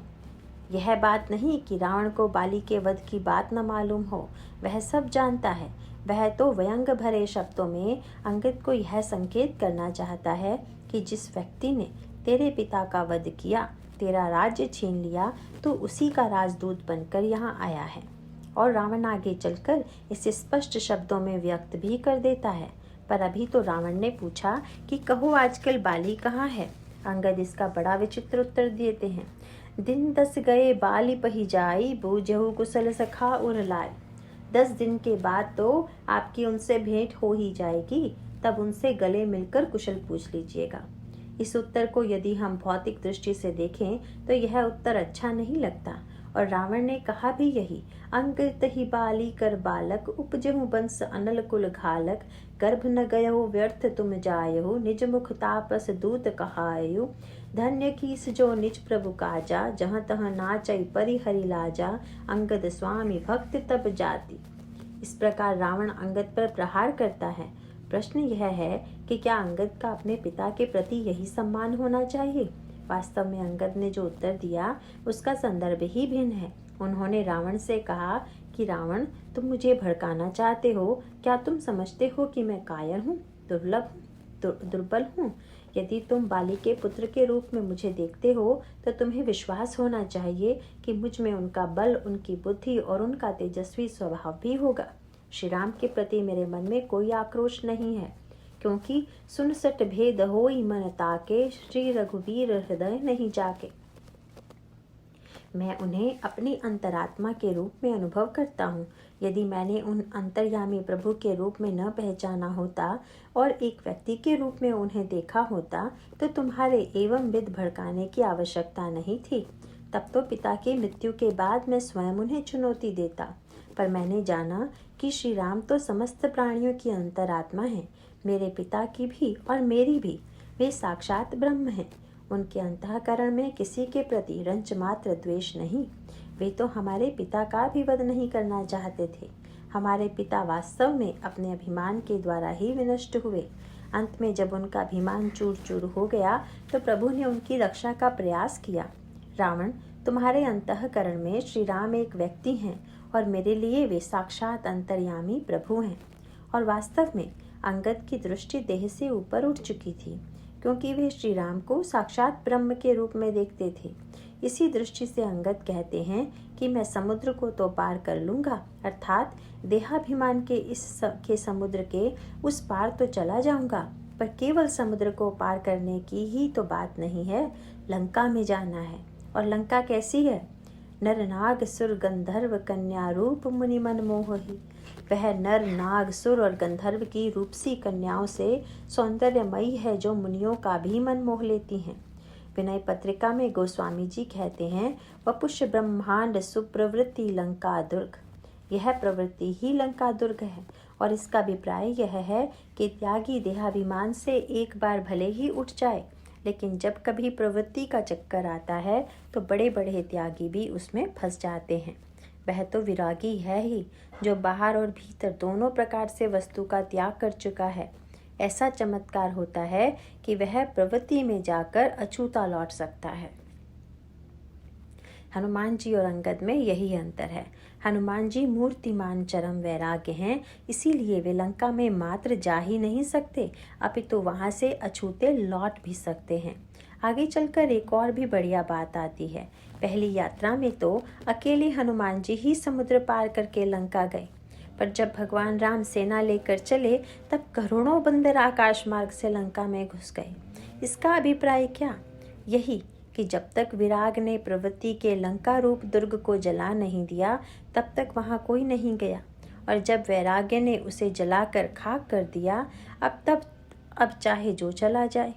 यह बात नहीं कि रावण को बाली के वध की बात न मालूम हो, वह सब जानता है। वह तो व्यंग भरे शब्दों में अंगद को यह संकेत करना चाहता है कि जिस व्यक्ति ने तेरे पिता का वध किया, तेरा राज्य छीन लिया, तो उसी का राजदूत बनकर यहाँ आया है। और रावण आगे चलकर इसे स्पष्ट शब्दों में व्यक्त भी कर देता है। पर अभी तो रावण ने पूछा कि कहो आजकल बाली कहाँ है? अंगद इसका बड़ा विचित्र उत्तर देते हैं, दिन 10 गए बाली पही जाई, बूझहु कुशल सखा उर लाए। 10 दिन के बाद तो आपकी उनसे भेंट हो ही जाएगी, तब उनसे गले मिलकर कुशल पूछ लीजिएगा। इस उत्तर को यदि हम भौतिक दृष्टि से देखें तो यह उत्तर अच्छा नहीं लगता। और रावण ने कहा भी यही, अंगत ही बाली कर बालक, उपजहु बंस अनल कुल घालक, गर्भ न गयो व्यर्थ तुम जायहु, निज मुख तापस दूत कहायु, धन्य कीस जो निज प्रभु काजा, जहाँ तहाँ नाचई परिहरि लाजा, अंगद स्वामी भक्त तब जाति। इस प्रकार रावण अंगद पर प्रहार करता है। प्रश्न यह है कि क्या अंगद का अपने पिता के प्रति यही सम्मान होना चाहिए? वास्तव में अंगद ने जो उत्तर दिया उसका संदर्भ ही भिन्न है। उन्होंने रावण से कहा कि रावण, तुम मुझे भड़काना चाहते हो। क्या तुम समझते हो कि मैं कायर हूँ, दुर्बल हूँ? यदि तुम बाली के पुत्र के रूप में मुझे देखते हो तो तुम्हें विश्वास होना चाहिए कि मुझ में उनका बल, उनकी बुद्धि और उनका तेजस्वी स्वभाव भी होगा। श्री राम के प्रति मेरे मन में कोई आक्रोश नहीं है, क्योंकि सुन सट भेद होई मन ताके, श्री रघुवीर हृदय नहीं जाके। मैं उन्हें अपनी अंतरात्मा के रूप में अनुभव करता हूँ। यदि मैंने उन अंतर्यामी प्रभु के रूप में न पहचाना होता और एक व्यक्ति के रूप में उन्हें देखा होता तो तुम्हारे एवं विध भड़काने की आवश्यकता नहीं थी। तब तो पिता की मृत्यु के बाद मैं स्वयं उन्हें चुनौती देता। पर मैंने जाना कि श्री राम तो समस्त प्राणियों की अंतरात्मा हैं, मेरे पिता की भी और मेरी भी। वे साक्षात ब्रह्म हैं। उनके अंतःकरण में किसी के प्रति रंच मात्र द्वेष नहीं। वे तो हमारे पिता का भी वध नहीं करना चाहते थे। हमारे पिता वास्तव में अपने अभिमान के द्वारा ही विनष्ट हुए। अंत में जब उनका अभिमान चूर चूर हो गया तो प्रभु ने उनकी रक्षा का प्रयास किया। रावण, तुम्हारे अंतःकरण में श्री राम एक व्यक्ति हैं और मेरे लिए वे साक्षात अंतर्यामी प्रभु हैं। और वास्तव में अंगद की दृष्टि देह से ऊपर उठ चुकी थी, क्योंकि वे श्री राम को साक्षात ब्रह्म के रूप में देखते थे। इसी दृष्टि से अंगद कहते हैं कि मैं समुद्र को तो पार कर लूंगा, अर्थात देहाभिमान के समुद्र के उस पार तो चला जाऊंगा, पर केवल समुद्र को पार करने की ही तो बात नहीं है, लंका में जाना है। और लंका कैसी है? नर नाग सुर गंधर्व कन्या रूप मुनि मन मोहि। वह नर नाग सुर और गंधर्व की रूपसी कन्याओं से सौंदर्यमयी है, जो मुनियों का भी मन मोह लेती हैं। विनय पत्रिका में गोस्वामी जी कहते हैं, वपुष ब्रह्मांड सुप्रवृत्ति लंका दुर्ग। यह प्रवृत्ति ही लंका दुर्ग है। और इसका अभिप्राय यह है कि त्यागी देहाभिमान से एक बार भले ही उठ जाए, लेकिन जब कभी प्रवृत्ति का चक्कर आता है तो बड़े बड़े त्यागी भी उसमें फंस जाते हैं। वह तो विरागी है ही, जो बाहर और भीतर दोनों प्रकार से वस्तु का त्याग कर चुका है। ऐसा चमत्कार होता है कि वह प्रवृत्ति में जाकर अछूता लौट सकता है। हनुमान जी और अंगद में यही अंतर है। हनुमान जी मूर्तिमान चरम वैराग्य हैं, इसीलिए वे लंका में मात्र जा ही नहीं सकते, अपितु वहां से अछूते लौट भी सकते हैं। आगे चलकर एक और भी बढ़िया बात आती है। पहली यात्रा में तो अकेले हनुमान जी ही समुद्र पार करके लंका गए, पर जब भगवान राम सेना लेकर चले तब करोड़ों बंदर आकाश मार्ग से लंका में घुस गए। इसका अभिप्राय क्या? यही कि जब तक विराग ने प्रवृत्ति के लंका रूप दुर्ग को जला नहीं दिया, तब तक वहां कोई नहीं गया, और जब वैराग्य ने उसे जलाकर खाक कर दिया, अब चाहे जो चला जाए।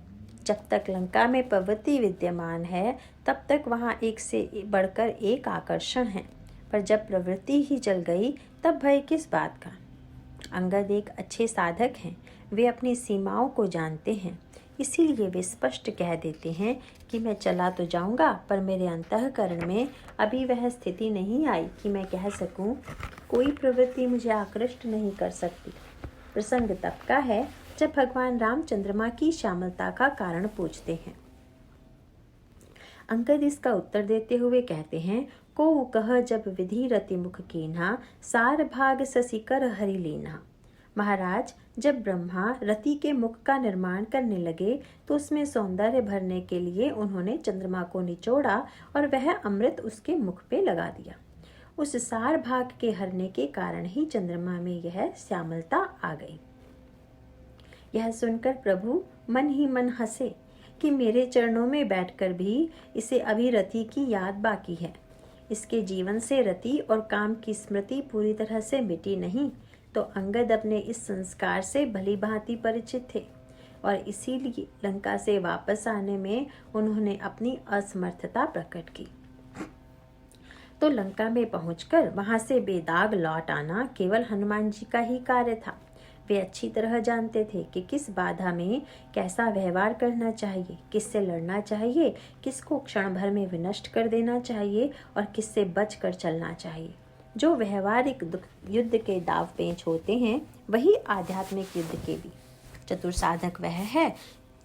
जब तक लंका में प्रवृत्ति विद्यमान है, तब तक वहां एक से बढ़कर एक आकर्षण है, पर जब प्रवृत्ति ही जल गई तब भय किस बात का। अंगद एक अच्छे साधक हैं, वे अपनी सीमाओं को जानते हैं, इसीलिए वे स्पष्ट कह देते हैं कि मैं चला तो जाऊंगा, पर मेरे अंतःकरण में अभी वह स्थिति नहीं आई कि मैं कह सकूं कोई प्रवृत्ति मुझे आकृष्ट नहीं कर सकती। प्रसंग तब का है जब भगवान राम चंद्रमा की श्यामलता का कारण पूछते हैं। अंगद इसका उत्तर देते हुए कहते हैं, को कह जब विधि रति मुख कीन्हा, सार भाग ससिकर हरि लीन्हा। महाराज, जब ब्रह्मा रति के मुख का निर्माण करने लगे तो उसमें सौंदर्य भरने के लिए उन्होंने चंद्रमा को निचोड़ा और वह अमृत उसके मुख पे लगा दिया। उस सार भाग के हरने के कारण ही चंद्रमा में यह श्यामलता आ गई। यह सुनकर प्रभु मन ही मन हंसे कि मेरे चरणों में बैठकर भी इसे अभी रति की याद बाकी है। इसके जीवन से रति और काम की स्मृति पूरी तरह से मिटी नहीं, तो अंगद अपने इस संस्कार से भली भांति परिचित थे और इसीलिए लंका से वापस आने में उन्होंने अपनी असमर्थता प्रकट की। तो लंका में पहुंचकर वहां से बेदाग लौट आना केवल हनुमान जी का ही कार्य था। वे अच्छी तरह जानते थे कि किस बाधा में कैसा व्यवहार करना चाहिए, किससे लड़ना चाहिए, किसको क्षण भर में विनष्ट कर देना चाहिए और किससे बचकर चलना चाहिए। जो व्यवहारिक युद्ध के दाव पेंच होते हैं, वही आध्यात्मिक युद्ध के भी। चतुर साधक वह है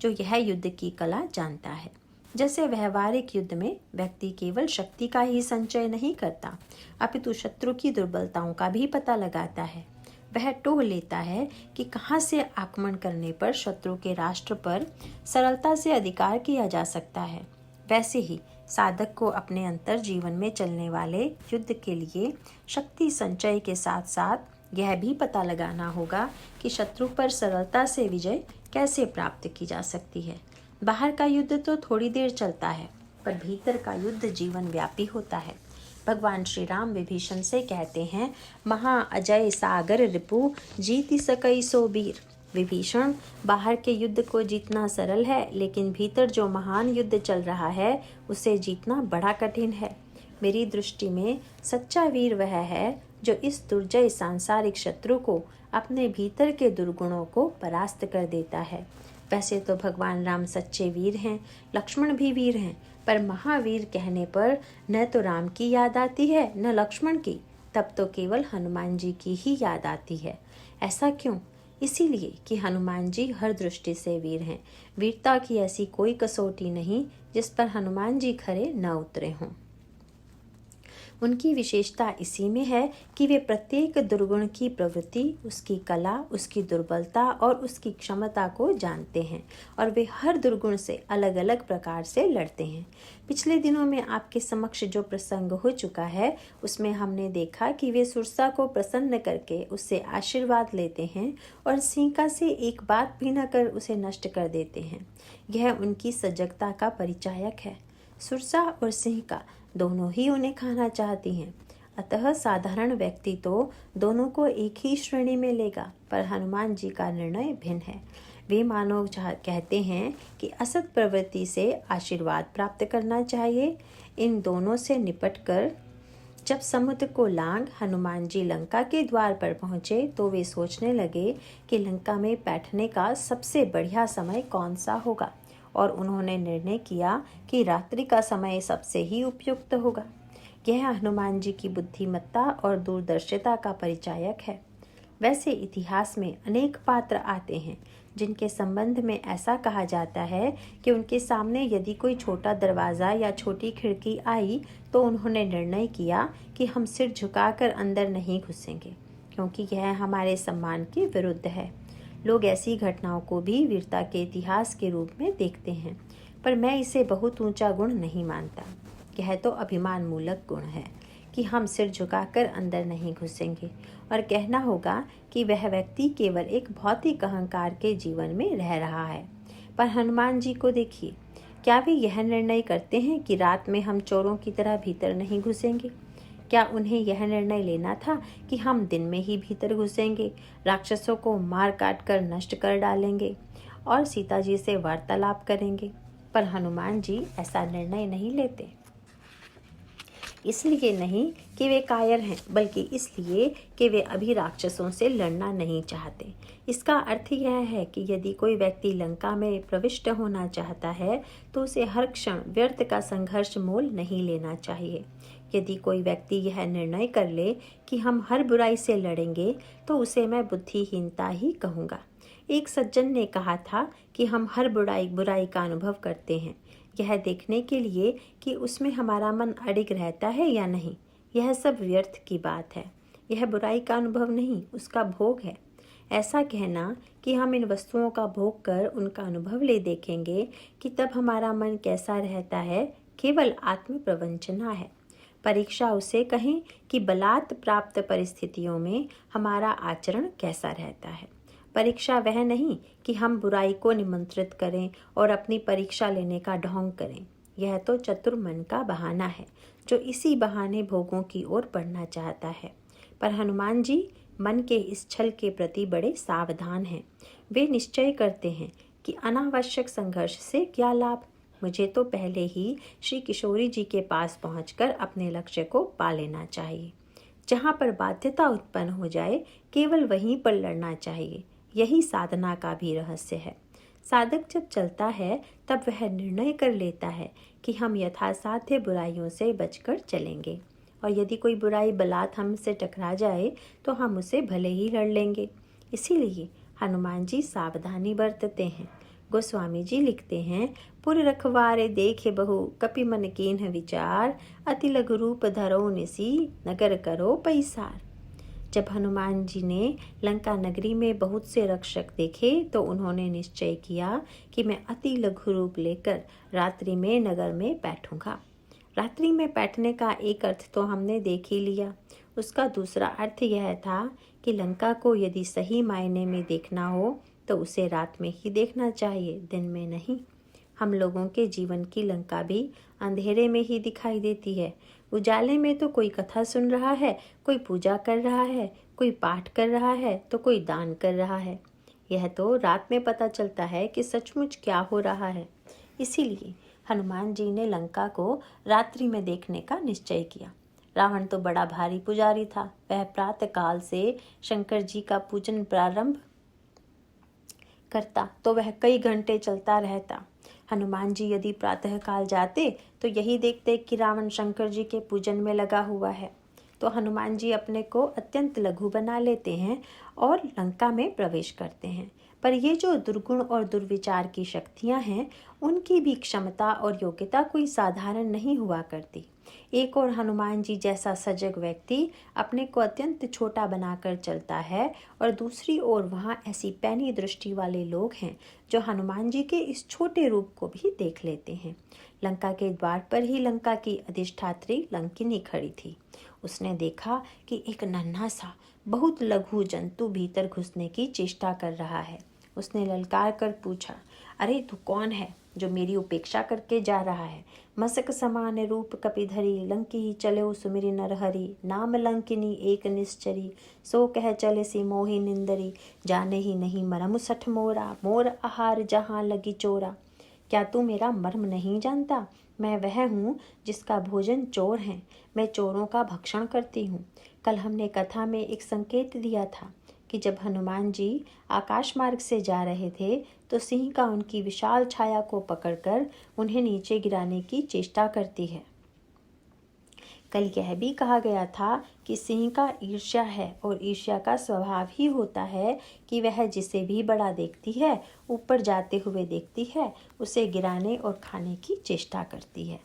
जो यह युद्ध की कला जानता है। जैसे व्यवहारिक युद्ध में व्यक्ति केवल शक्ति का ही संचय नहीं करता, अपितु शत्रु की दुर्बलताओं का भी पता लगाता है। वह टोह लेता है कि कहां से आक्रमण करने पर शत्रु के राष्ट्र पर सरलता से अधिकार किया जा सकता है। वैसे ही साधक को अपने अंतर जीवन में चलने वाले युद्ध के लिए शक्ति संचय के साथ साथ यह भी पता लगाना होगा कि शत्रु पर सरलता से विजय कैसे प्राप्त की जा सकती है। बाहर का युद्ध तो थोड़ी देर चलता है, पर भीतर का युद्ध जीवन व्यापी होता है। भगवान श्री राम विभीषण से कहते हैं, महा अजय सागर रिपु जीति सकई सो वीर। विभीषण, बाहर के युद्ध को जीतना सरल है, लेकिन भीतर जो महान युद्ध चल रहा है उसे जीतना बड़ा कठिन है। मेरी दृष्टि में सच्चा वीर वह है जो इस दुर्जय सांसारिक शत्रु को अपने भीतर के दुर्गुणों को परास्त कर देता है। वैसे तो भगवान राम सच्चे वीर हैं, लक्ष्मण भी वीर हैं, पर महावीर कहने पर न तो राम की याद आती है न लक्ष्मण की, तब तो केवल हनुमान जी की ही याद आती है। ऐसा क्यों? इसीलिए कि हनुमान जी हर दृष्टि से वीर हैं। वीरता की ऐसी कोई कसौटी नहीं जिस पर हनुमान जी खरे न उतरे हों। उनकी विशेषता इसी में है कि वे प्रत्येक दुर्गुण की प्रवृत्ति, उसकी कला, उसकी दुर्बलता और उसकी क्षमता को जानते हैं और वे हर दुर्गुण से अलग अलग प्रकार से लड़ते हैं। पिछले दिनों में आपके समक्ष जो प्रसंग हो चुका है उसमें हमने देखा कि वे सुरसा को प्रसन्न करके उससे आशीर्वाद लेते हैं और सिंका से एक बात भी न कर उसे नष्ट कर देते हैं। यह उनकी सजगता का परिचायक है। सुरसा और सिंका दोनों ही उन्हें खाना चाहती हैं, अतः साधारण व्यक्ति तो दोनों को एक ही श्रेणी में लेगा, पर हनुमान जी का निर्णय भिन्न है। वे मानव कहते हैं कि असत प्रवृत्ति से आशीर्वाद प्राप्त करना चाहिए। इन दोनों से निपटकर जब समुद्र को लांघ हनुमान जी लंका के द्वार पर पहुँचे तो वे सोचने लगे कि लंका में बैठने का सबसे बढ़िया समय कौन सा होगा, और उन्होंने निर्णय किया कि रात्रि का समय सबसे ही उपयुक्त होगा। यह हनुमान जी की बुद्धिमत्ता और दूरदर्शिता का परिचायक है। वैसे इतिहास में अनेक पात्र आते हैं जिनके संबंध में ऐसा कहा जाता है कि उनके सामने यदि कोई छोटा दरवाज़ा या छोटी खिड़की आई तो उन्होंने निर्णय किया कि हम सिर झुकाकर अंदर नहीं घुसेंगे, क्योंकि यह हमारे सम्मान के विरुद्ध है। लोग ऐसी घटनाओं को भी वीरता के इतिहास के रूप में देखते हैं, पर मैं इसे बहुत ऊंचा गुण नहीं मानता। यह तो अभिमान मूलक गुण है कि हम सिर झुकाकर अंदर नहीं घुसेंगे, और कहना होगा कि वह व्यक्ति केवल एक भौतिक अहंकार के जीवन में रह रहा है। पर हनुमान जी को देखिए, क्या वे यह निर्णय करते हैं कि रात में हम चोरों की तरह भीतर नहीं घुसेंगे? क्या उन्हें यह निर्णय लेना था कि हम दिन में ही भीतर घुसेंगे, राक्षसों को मार काट कर नष्ट कर डालेंगे और सीता जी से वार्तालाप करेंगे? पर हनुमान जी ऐसा निर्णय नहीं लेते। इसलिए नहीं कि वे कायर हैं, बल्कि इसलिए कि वे अभी राक्षसों से लड़ना नहीं चाहते। इसका अर्थ यह है कि यदि कोई व्यक्ति लंका में प्रविष्ट होना चाहता है तो उसे हर क्षण व्यर्थ का संघर्ष मोल नहीं लेना चाहिए। यदि कोई व्यक्ति यह निर्णय कर ले कि हम हर बुराई से लड़ेंगे तो उसे मैं बुद्धिहीनता ही कहूँगा। एक सज्जन ने कहा था कि हम हर बुराई का अनुभव करते हैं यह देखने के लिए कि उसमें हमारा मन अडिग रहता है या नहीं। यह सब व्यर्थ की बात है। यह बुराई का अनुभव नहीं, उसका भोग है। ऐसा कहना कि हम इन वस्तुओं का भोग कर उनका अनुभव ले देखेंगे कि तब हमारा मन कैसा रहता है, केवल आत्म प्रवंचना है। परीक्षा उसे कहें कि बलात् प्राप्त परिस्थितियों में हमारा आचरण कैसा रहता है। परीक्षा वह नहीं कि हम बुराई को निमंत्रित करें और अपनी परीक्षा लेने का ढोंग करें। यह तो चतुर मन का बहाना है जो इसी बहाने भोगों की ओर बढ़ना चाहता है। पर हनुमान जी मन के इस छल के प्रति बड़े सावधान हैं। वे निश्चय करते हैं कि अनावश्यक संघर्ष से क्या लाभ। मुझे तो पहले ही श्री किशोरी जी के पास पहुंचकर अपने लक्ष्य को पा लेना चाहिए। जहाँ पर बाध्यता उत्पन्न हो जाए केवल वहीं पर लड़ना चाहिए। यही साधना का भी रहस्य है। साधक जब चलता है तब वह निर्णय कर लेता है कि हम यथासाध्य बुराइयों से बचकर चलेंगे, और यदि कोई बुराई बलात् हमसे टकरा जाए तो हम उसे भले ही लड़ लेंगे। इसीलिए हनुमान जी सावधानी बरतते हैं। गोस्वामी जी लिखते हैं, पुर रखवारे देखे बहु कपि मन कीन्ह विचार, अति लघु रूप धरो निसी नगर करो पैसार। जब हनुमान जी ने लंका नगरी में बहुत से रक्षक देखे तो उन्होंने निश्चय किया कि मैं अति लघु रूप लेकर रात्रि में नगर में बैठूंगा। रात्रि में बैठने का एक अर्थ तो हमने देख ही लिया। उसका दूसरा अर्थ यह था कि लंका को यदि सही मायने में देखना हो तो उसे रात में ही देखना चाहिए, दिन में नहीं। हम लोगों के जीवन की लंका भी अंधेरे में ही दिखाई देती है। उजाले में तो कोई कथा सुन रहा है, कोई पूजा कर रहा है, कोई पाठ कर रहा है, तो कोई दान कर रहा है। यह तो रात में पता चलता है कि सचमुच क्या हो रहा है। इसीलिए हनुमान जी ने लंका को रात्रि में देखने का निश्चय किया। रावण तो बड़ा भारी पुजारी था। वह प्रातः काल से शंकर जी का पूजन प्रारंभ करता तो वह कई घंटे चलता रहता। हनुमान जी यदि प्रातः काल जाते तो यही देखते कि रावण शंकर जी के पूजन में लगा हुआ है। तो हनुमान जी अपने को अत्यंत लघु बना लेते हैं और लंका में प्रवेश करते हैं। पर ये जो दुर्गुण और दुर्विचार की शक्तियां हैं, उनकी भी क्षमता और योग्यता कोई साधारण नहीं हुआ करती। एक और हनुमान जी जैसा सजग व्यक्ति अपने को अत्यंत छोटा बनाकर चलता है और दूसरी ओर वहाँ ऐसी पैनी दृष्टि वाले लोग हैं जो हनुमान जी के इस छोटे रूप को भी देख लेते हैं। लंका के द्वार पर ही लंका की अधिष्ठात्री लंकिनी खड़ी थी। उसने देखा कि एक नन्हा सा बहुत लघु जंतु भीतर घुसने की चेष्टा कर रहा है। उसने ललकार कर पूछा, अरे तू कौन है जो मेरी उपेक्षा करके जा रहा है? मसक समान रूप कपिधरी, लंकी ही चले सुमिरि नरहरि, नाम लंकिनी एक निश्चरी, सो कह चले सी मोहि निंदरी, जाने ही नहीं मरम सठ मोरा, मोर आहार जहाँ लगी चोरा। क्या तू मेरा मर्म नहीं जानता? मैं वह हूँ जिसका भोजन चोर है। मैं चोरों का भक्षण करती हूँ। कल हमने कथा में एक संकेत दिया था कि जब हनुमान जी आकाश मार्ग से जा रहे थे तो सिंह का उनकी विशाल छाया को पकड़कर उन्हें नीचे गिराने की चेष्टा करती है। कल यह भी कहा गया था कि सिंह का ईर्ष्या है और ईर्ष्या का स्वभाव ही होता है कि वह जिसे भी बड़ा देखती है, ऊपर जाते हुए देखती है, उसे गिराने और खाने की चेष्टा करती है।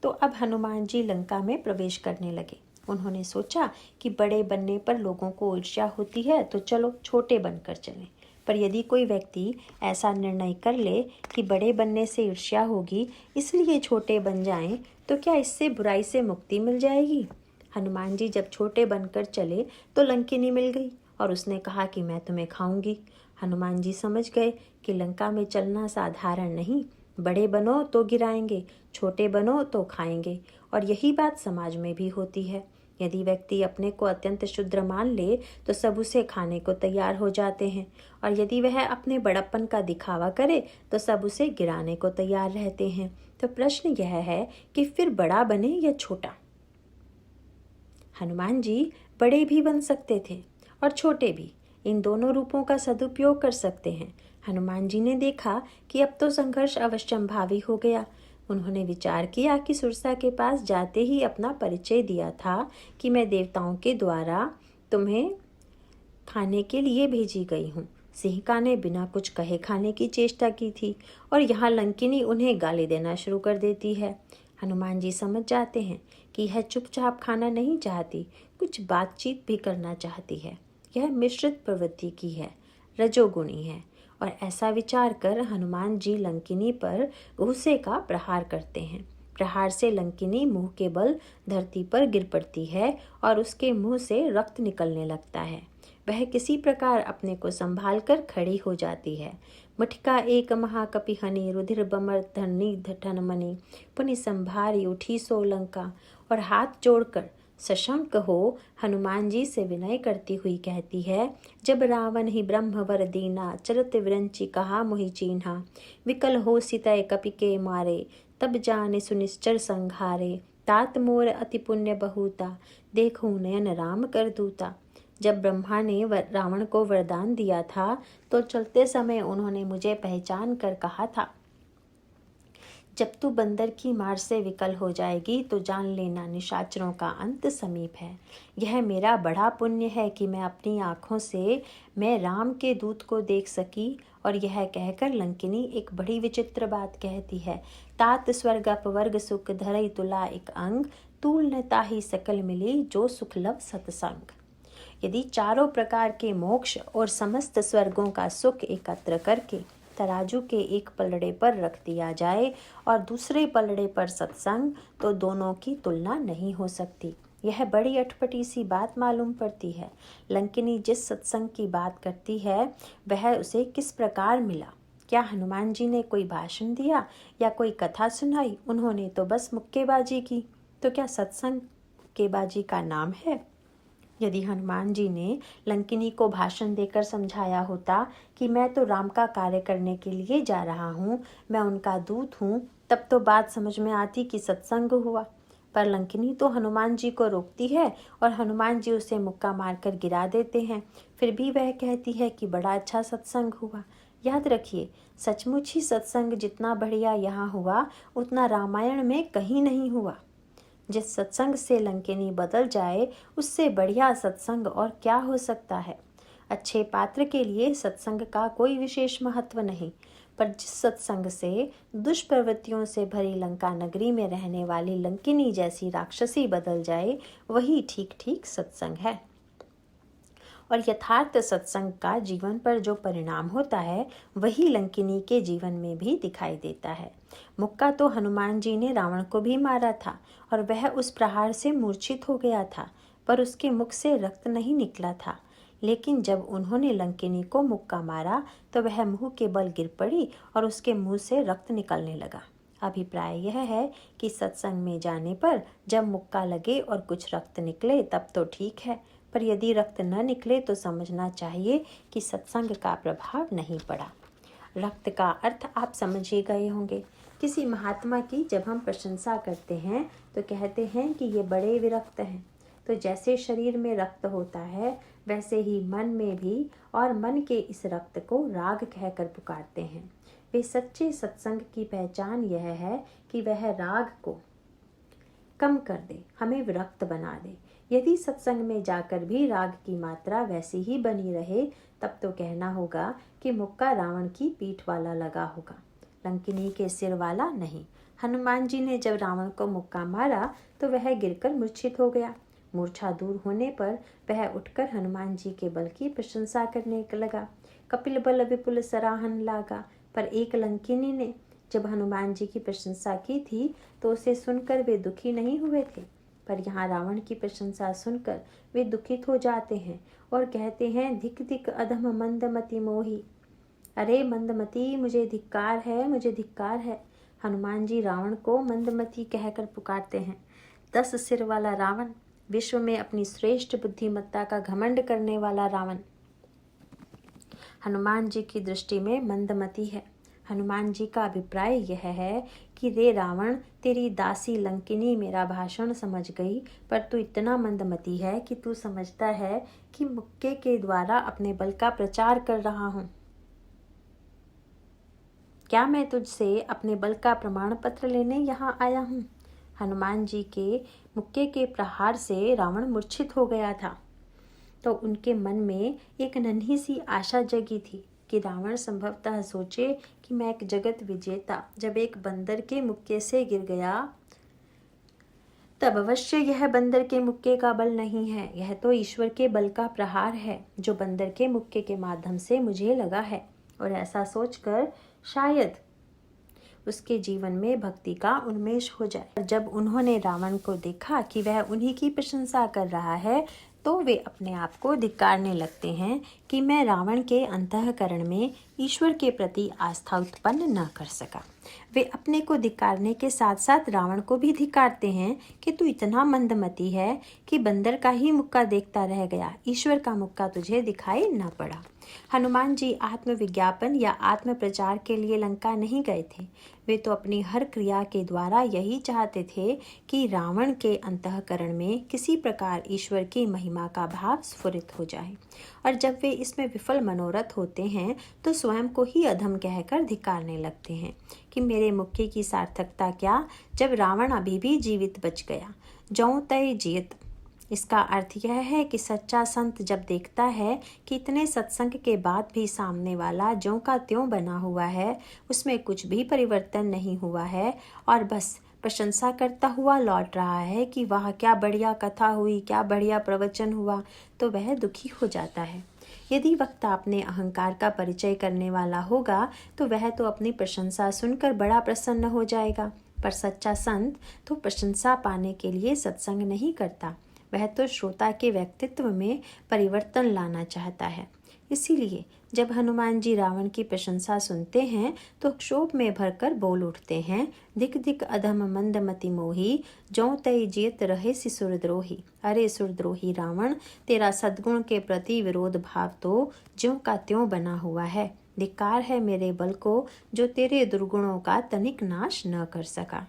तो अब हनुमान जी लंका में प्रवेश करने लगे। उन्होंने सोचा कि बड़े बनने पर लोगों को ईर्ष्या होती है तो चलो छोटे बनकर चलें। पर यदि कोई व्यक्ति ऐसा निर्णय कर ले कि बड़े बनने से ईर्ष्या होगी इसलिए छोटे बन जाएं, तो क्या इससे बुराई से मुक्ति मिल जाएगी? हनुमान जी जब छोटे बनकर चले तो लंकिनी मिल गई और उसने कहा कि मैं तुम्हें खाऊंगी। हनुमान जी समझ गए कि लंका में चलना साधारण नहीं, बड़े बनो तो गिराएंगे, छोटे बनो तो खाएंगे। और यही बात समाज में भी होती है। यदि व्यक्ति अपने को अत्यंत शुद्र मान ले तो सब उसे खाने को तैयार हो जाते हैं, और यदि वह अपने बड़प्पन का दिखावा करे तो सब उसे गिराने को तैयार रहते हैं। तो प्रश्न यह है कि फिर बड़ा बने या छोटा? हनुमान जी बड़े भी बन सकते थे और छोटे भी, इन दोनों रूपों का सदुपयोग कर सकते हैं। हनुमान जी ने देखा कि अब तो संघर्ष अवश्यंभावी हो गया। उन्होंने विचार किया कि सुरसा के पास जाते ही अपना परिचय दिया था कि मैं देवताओं के द्वारा तुम्हें खाने के लिए भेजी गई हूँ। सिंहिका ने बिना कुछ कहे खाने की चेष्टा की थी और यहाँ लंकिनी उन्हें गाली देना शुरू कर देती है। हनुमान जी समझ जाते हैं कि यह चुपचाप खाना नहीं चाहती, कुछ बातचीत भी करना चाहती है। यह मिश्रित प्रवृत्ति की है, रजोगुणी है। और ऐसा विचार कर हनुमान जी लंकिनी पर गुस्से का प्रहार करते हैं। प्रहार से लंकिनी मुंह के बल धरती पर गिर पड़ती है और उसके मुंह से रक्त निकलने लगता है। वह किसी प्रकार अपने को संभाल कर खड़ी हो जाती है। मुठिका एक महाकपिहनि, रुधिर बमर धनी धठन मणि, पुनि संभारी उठी सो लंका। और हाथ जोड़कर सशंक हो हनुमान जी से विनय करती हुई कहती है, जब रावण ही ब्रह्मवर दीना, चरत विरंची कहा मोहि चीन्हा, विकल हो सितय कपि के मारे, तब जाने सुनिश्चर संघारे, तात मोर अति पुण्य बहुता, देखो नयन राम कर दूता। जब ब्रह्मा ने रावण को वरदान दिया था तो चलते समय उन्होंने मुझे पहचान कर कहा था, जब तू बंदर की मार से विकल हो जाएगी तो जान लेना निशाचरों का अंत समीप है। यह मेरा बड़ा पुण्य है कि मैं अपनी आँखों से मैं राम के दूत को देख सकी। और यह कहकर लंकिनी एक बड़ी विचित्र बात कहती है, तात स्वर्ग अपवर्ग सुख धरई तुला एक अंग, तूल न ताही सकल मिली जो सुख लव सतसंग। यदि चारों प्रकार के मोक्ष और समस्त स्वर्गों का सुख एकत्र करके तराजू के एक पलड़े पर रख दिया जाए और दूसरे पलड़े पर सत्संग, तो दोनों की तुलना नहीं हो सकती। यह बड़ी अटपटी सी बात मालूम पड़ती है। लंकिनी जिस सत्संग की बात करती है वह उसे किस प्रकार मिला? क्या हनुमान जी ने कोई भाषण दिया या कोई कथा सुनाई? उन्होंने तो बस मुक्केबाजी की। तो क्या सत्संग मुक्केबाजी का नाम है? यदि हनुमान जी ने लंकिनी को भाषण देकर समझाया होता कि मैं तो राम का कार्य करने के लिए जा रहा हूँ, मैं उनका दूत हूँ, तब तो बात समझ में आती कि सत्संग हुआ। पर लंकिनी तो हनुमान जी को रोकती है और हनुमान जी उसे मुक्का मारकर गिरा देते हैं। फिर भी वह कहती है कि बड़ा अच्छा सत्संग हुआ। याद रखिए, सचमुच ही सत्संग जितना बढ़िया यहाँ हुआ उतना रामायण में कहीं नहीं हुआ। जिस सत्संग से लंकिनी बदल जाए उससे बढ़िया सत्संग और क्या हो सकता है। अच्छे पात्र के लिए सत्संग का कोई विशेष महत्व नहीं, पर जिस सत्संग से दुष्प्रवृत्तियों से भरी लंका नगरी में रहने वाली लंकिनी जैसी राक्षसी बदल जाए वही ठीक ठीक सत्संग है। और यथार्थ सत्संग का जीवन पर जो परिणाम होता है वही लंकिनी के जीवन में भी दिखाई देता है। मुक्का तो हनुमान जी ने रावण को भी मारा था और वह उस प्रहार से मूर्छित हो गया था, पर उसके मुख से रक्त नहीं निकला था। लेकिन जब उन्होंने लंकिनी को मुक्का मारा तो वह मुंह के बल गिर पड़ी और उसके मुंह से रक्त निकलने लगा। अभिप्राय यह है कि सत्संग में जाने पर जब मुक्का लगे और कुछ रक्त निकले तब तो ठीक है, पर यदि रक्त न निकले तो समझना चाहिए कि सत्संग का प्रभाव नहीं पड़ा। रक्त का अर्थ आप समझ ही गए होंगे। किसी महात्मा की जब हम प्रशंसा करते हैं तो कहते हैं कि ये बड़े विरक्त हैं। तो जैसे शरीर में रक्त होता है वैसे ही मन में भी, और मन के इस रक्त को राग कहकर पुकारते हैं। वे सच्चे सत्संग की पहचान यह है कि वह राग को कम कर दे, हमें विरक्त बना दे। यदि सत्संग में जाकर भी राग की मात्रा वैसी ही बनी रहे तब तो कहना होगा कि मुक्का रावण की पीठ वाला लगा होगा, लंकिनी के सिर वाला नहीं। हनुमान जी ने जब रावण को मुक्का मारा तो वह गिरकर मूर्छित हो गया। मूर्छा दूर होने पर वह उठकर हनुमान जी के बल की प्रशंसा करने लगा। कपिल बल विपुल सराहन लागा। पर एक लंकिनी ने जब हनुमान जी की प्रशंसा की थी तो उसे सुनकर वे दुखी नहीं हुए थे, पर यहाँ रावण की प्रशंसा सुनकर वे दुखित हो जाते हैं और कहते हैं, धिक धिक अधम मंदमति मोही। अरे मंदमती, मुझे धिक्कार है, मुझे धिक्कार है। हनुमान जी रावण को मंदमती कहकर पुकारते हैं। 10 सिर वाला रावण, विश्व में अपनी श्रेष्ठ बुद्धिमत्ता का घमंड करने वाला रावण हनुमान जी की दृष्टि में मंदमती है। हनुमान जी का अभिप्राय यह है कि रे रावण, तेरी दासी लंकिनी मेरा भाषण समझ गई, पर तू इतना मंदमती है कि तू समझता है कि मुक्के के द्वारा अपने बल का प्रचार कर रहा हूँ। क्या मैं तुझसे अपने बल का प्रमाण पत्र लेने यहाँ आया हूँ? हनुमान जी के मुक्के के प्रहार से रावण मूर्छित हो गया था, तो उनके मन में एक नन्ही सी आशा जगी थी कि रावण संभवतः सोचे कि मैं एक जगत विजेता जब एक बंदर के मुक्के से गिर गया तब अवश्य यह बंदर के मुक्के का बल नहीं है, यह तो ईश्वर के बल का प्रहार है जो बंदर के मुक्के के माध्यम से मुझे लगा है। और ऐसा सोचकर शायद उसके जीवन में भक्ति का उन्मेष हो जाए। जब उन्होंने रावण को देखा कि वह उन्हीं की प्रशंसा कर रहा है तो वे अपने आप को धिक्कारने लगते हैं कि मैं रावण के अंतःकरण में ईश्वर के प्रति आस्था उत्पन्न न कर सका। वे अपने को धिक्कारने के साथ साथ रावण को भी धिक्कारते हैं कि तू इतना मंदमती है कि बंदर का ही मुक्का देखता रह गया, ईश्वर का मुक्का तुझे दिखाई न पड़ा। हनुमान जी आत्मविज्ञापन या आत्म प्रचार के लिए लंका नहीं गए थे। वे तो अपनी हर क्रिया के द्वारा यही चाहते थे कि रावण के अंतःकरण में किसी प्रकार ईश्वर की महिमा का भाव स्फुरित हो जाए, और जब वे इसमें विफल मनोरथ होते हैं तो स्वयं को ही अधम कहकर धिक्कारने लगते हैं कि मेरे मुक्के की सार्थकता क्या जब रावण अभी भी जीवित बच गया, जौं तय जियत। इसका अर्थ यह है कि सच्चा संत जब देखता है कि इतने सत्संग के बाद भी सामने वाला ज्यों का त्यों बना हुआ है, उसमें कुछ भी परिवर्तन नहीं हुआ है और बस प्रशंसा करता हुआ लौट रहा है कि वाह क्या बढ़िया कथा हुई, क्या बढ़िया प्रवचन हुआ, तो वह दुखी हो जाता है। यदि वक्ता अपने अहंकार का परिचय करने वाला होगा तो वह तो अपनी प्रशंसा सुनकर बड़ा प्रसन्न हो जाएगा, पर सच्चा संत तो प्रशंसा पाने के लिए सत्संग नहीं करता, वह तो श्रोता के व्यक्तित्व में परिवर्तन लाना चाहता है। इसीलिए जब हनुमान जी रावण की प्रशंसा सुनते हैं तो क्षोभ में भरकर बोल उठते हैं, धिक धिक अधम मंदमति मोही, जौं तय जियत रहे सि सुरद्रोही। अरे सुरद्रोही रावण, तेरा सद्गुण के प्रति विरोध भाव तो ज्यों का त्यों बना हुआ है। धिक्कार है मेरे बल को जो तेरे दुर्गुणों का तनिक नाश न कर सका।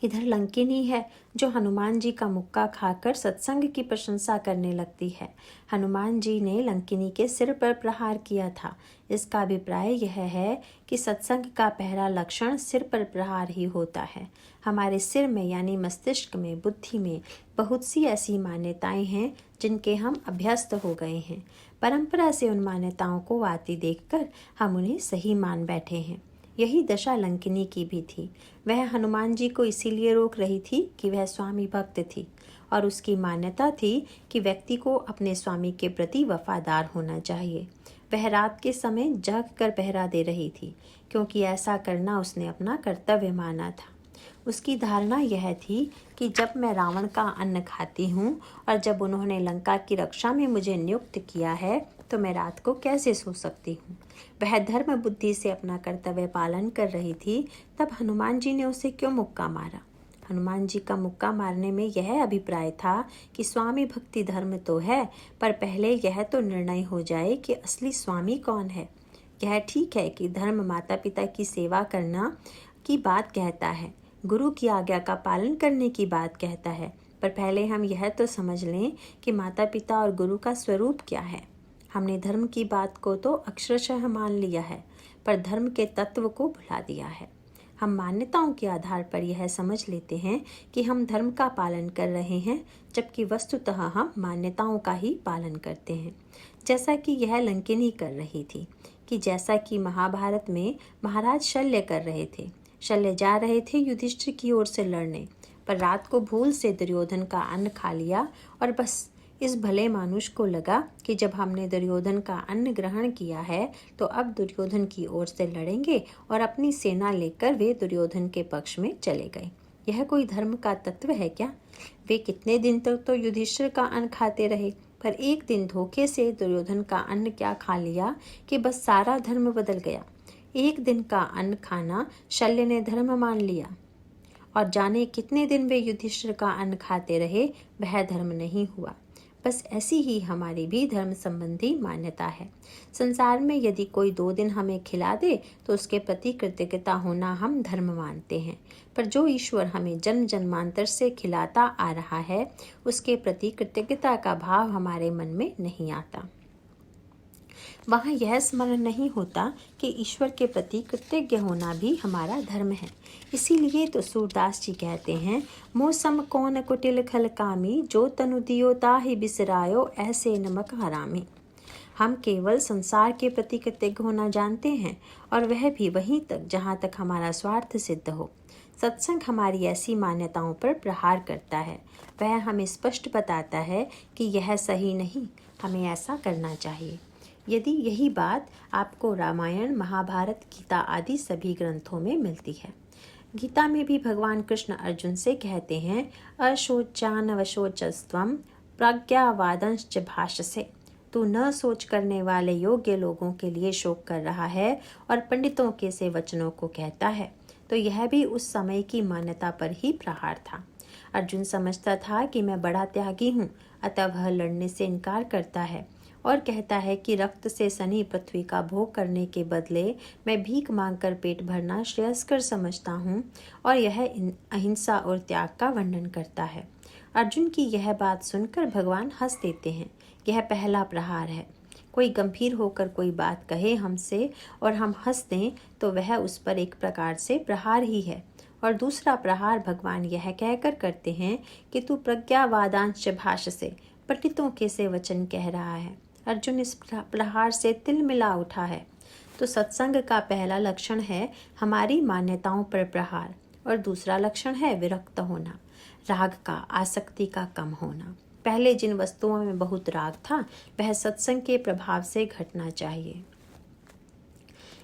इधर लंकिनी है जो हनुमान जी का मुक्का खाकर सत्संग की प्रशंसा करने लगती है। हनुमान जी ने लंकिनी के सिर पर प्रहार किया था। इसका अभिप्राय यह है कि सत्संग का पहला लक्षण सिर पर प्रहार ही होता है। हमारे सिर में यानी मस्तिष्क में, बुद्धि में बहुत सी ऐसी मान्यताएं हैं जिनके हम अभ्यस्त हो गए हैं। परंपरा से उन मान्यताओं को आती देखकर हम उन्हें सही मान बैठे हैं। यही दशा लंकिनी की भी थी। वह हनुमान जी को इसीलिए रोक रही थी कि वह स्वामी भक्त थी और उसकी मान्यता थी कि व्यक्ति को अपने स्वामी के प्रति वफादार होना चाहिए। वह रात के समय जाग कर पहरा दे रही थी क्योंकि ऐसा करना उसने अपना कर्तव्य माना था। उसकी धारणा यह थी कि जब मैं रावण का अन्न खाती हूँ और जब उन्होंने लंका की रक्षा में मुझे नियुक्त किया है तो मैं रात को कैसे सो सकती हूँ। वह धर्म बुद्धि से अपना कर्तव्य पालन कर रही थी। तब हनुमान जी ने उसे क्यों मुक्का मारा? हनुमान जी का मुक्का मारने में यह अभिप्राय था कि स्वामी भक्ति धर्म तो है, पर पहले यह तो निर्णय हो जाए कि असली स्वामी कौन है। यह ठीक है कि धर्म माता पिता की सेवा करना की बात कहता है, गुरु की आज्ञा का पालन करने की बात कहता है, पर पहले हम यह तो समझ लें कि माता पिता और गुरु का स्वरूप क्या है। हमने धर्म की बात को तो अक्षरशः मान लिया है, पर धर्म के तत्व को भुला दिया है। हम मान्यताओं के आधार पर यह समझ लेते हैं कि हम धर्म का पालन कर रहे हैं, जबकि वस्तुतः हम मान्यताओं का ही पालन करते हैं। जैसा कि यह लंकिनी कर रही थी, कि जैसा कि महाभारत में महाराज शल्य कर रहे थे। शल्य जा रहे थे युधिष्ठिर की ओर से लड़ने, पर रात को भूल से दुर्योधन का अन्न खा लिया और बस इस भले मानुष को लगा कि जब हमने दुर्योधन का अन्न ग्रहण किया है तो अब दुर्योधन की ओर से लड़ेंगे, और अपनी सेना लेकर वे दुर्योधन के पक्ष में चले गए। यह कोई धर्म का तत्व है क्या? वे कितने दिन तक तो युधिष्ठिर का अन्न खाते रहे, पर एक दिन धोखे से दुर्योधन का अन्न क्या खा लिया कि बस सारा धर्म बदल गया। एक दिन का अन्न खाना शल्य ने धर्म मान लिया, और जाने कितने दिन वे युधिष्ठिर का अन्न खाते रहे, वह धर्म नहीं हुआ। बस ऐसी ही हमारी भी धर्म संबंधी मान्यता है। संसार में यदि कोई 2 दिन हमें खिला दे तो उसके प्रति कृतज्ञता होना हम धर्म मानते हैं, पर जो ईश्वर हमें जन्म जन्मांतर से खिलाता आ रहा है उसके प्रति कृतज्ञता का भाव हमारे मन में नहीं आता। वहाँ यह स्मरण नहीं होता कि ईश्वर के प्रति कृतज्ञ होना भी हमारा धर्म है। इसीलिए तो सूरदास जी कहते हैं, मौसम कौन कुटिल खल कामी, जो तनु दियो ताहि बिसरायो, ऐसे नमक हरामी। हम केवल संसार के प्रति कृतज्ञ होना जानते हैं, और वह भी वहीं तक जहाँ तक हमारा स्वार्थ सिद्ध हो। सत्संग हमारी ऐसी मान्यताओं पर प्रहार करता है। वह हमें स्पष्ट बताता है कि यह सही नहीं, हमें ऐसा करना चाहिए। यदि यही बात आपको रामायण, महाभारत, गीता आदि सभी ग्रंथों में मिलती है। गीता में भी भगवान कृष्ण अर्जुन से कहते हैं, अशोचानवशोचस्त्वं प्रज्ञावादंश्च भाषसे। तू न सोच करने वाले योग्य लोगों के लिए शोक कर रहा है और पंडितों के से वचनों को कहता है। तो यह भी उस समय की मान्यता पर ही प्रहार था। अर्जुन समझता था कि मैं बड़ा त्यागी हूँ, अतः वह लड़ने से इनकार करता है और कहता है कि रक्त से सनी पृथ्वी का भोग करने के बदले मैं भीख मांगकर पेट भरना श्रेयस्कर समझता हूँ, और यह अहिंसा और त्याग का वर्णन करता है। अर्जुन की यह बात सुनकर भगवान हंस देते हैं। यह पहला प्रहार है। कोई गंभीर होकर कोई बात कहे हमसे और हम हंस दें तो वह उस पर एक प्रकार से प्रहार ही है। और दूसरा प्रहार भगवान यह कहकर करते हैं कि तू प्रज्ञावादांश भाषसे, पंडितों के से वचन कह रहा है। अर्जुन इस प्रहार से तिलमिला उठा है। तो सत्संग का पहला लक्षण है हमारी मान्यताओं पर प्रहार, और दूसरा लक्षण है विरक्त होना, राग का, आसक्ति का कम होना। पहले जिन वस्तुओं में बहुत राग था वह सत्संग के प्रभाव से घटना चाहिए।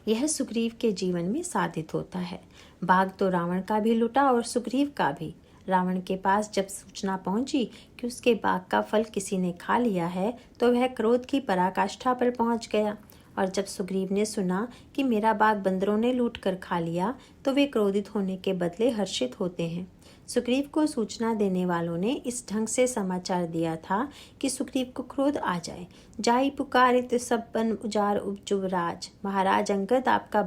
यह सुग्रीव के जीवन में साधित होता है। बाग तो रावण का भी लुटा और सुग्रीव का भी। रावण के पास जब सूचना पहुंची कि उसके बाग का फल किसी ने खा लिया है तो वह क्रोध की पराकाष्ठा पर पहुंच गया और जब सुग्रीव ने सुना कि मेरा बाग बंदरों ने लूट कर खा लिया तो वे क्रोधित होने के बदले हर्षित होते हैं। सुग्रीव को सूचना देने वालों ने इस ढंग से समाचार दिया था कि सुग्रीव को क्रोध आ जाए। जाई पुकारित सब बन उजार उपजुव राज, महाराज अंगद आपका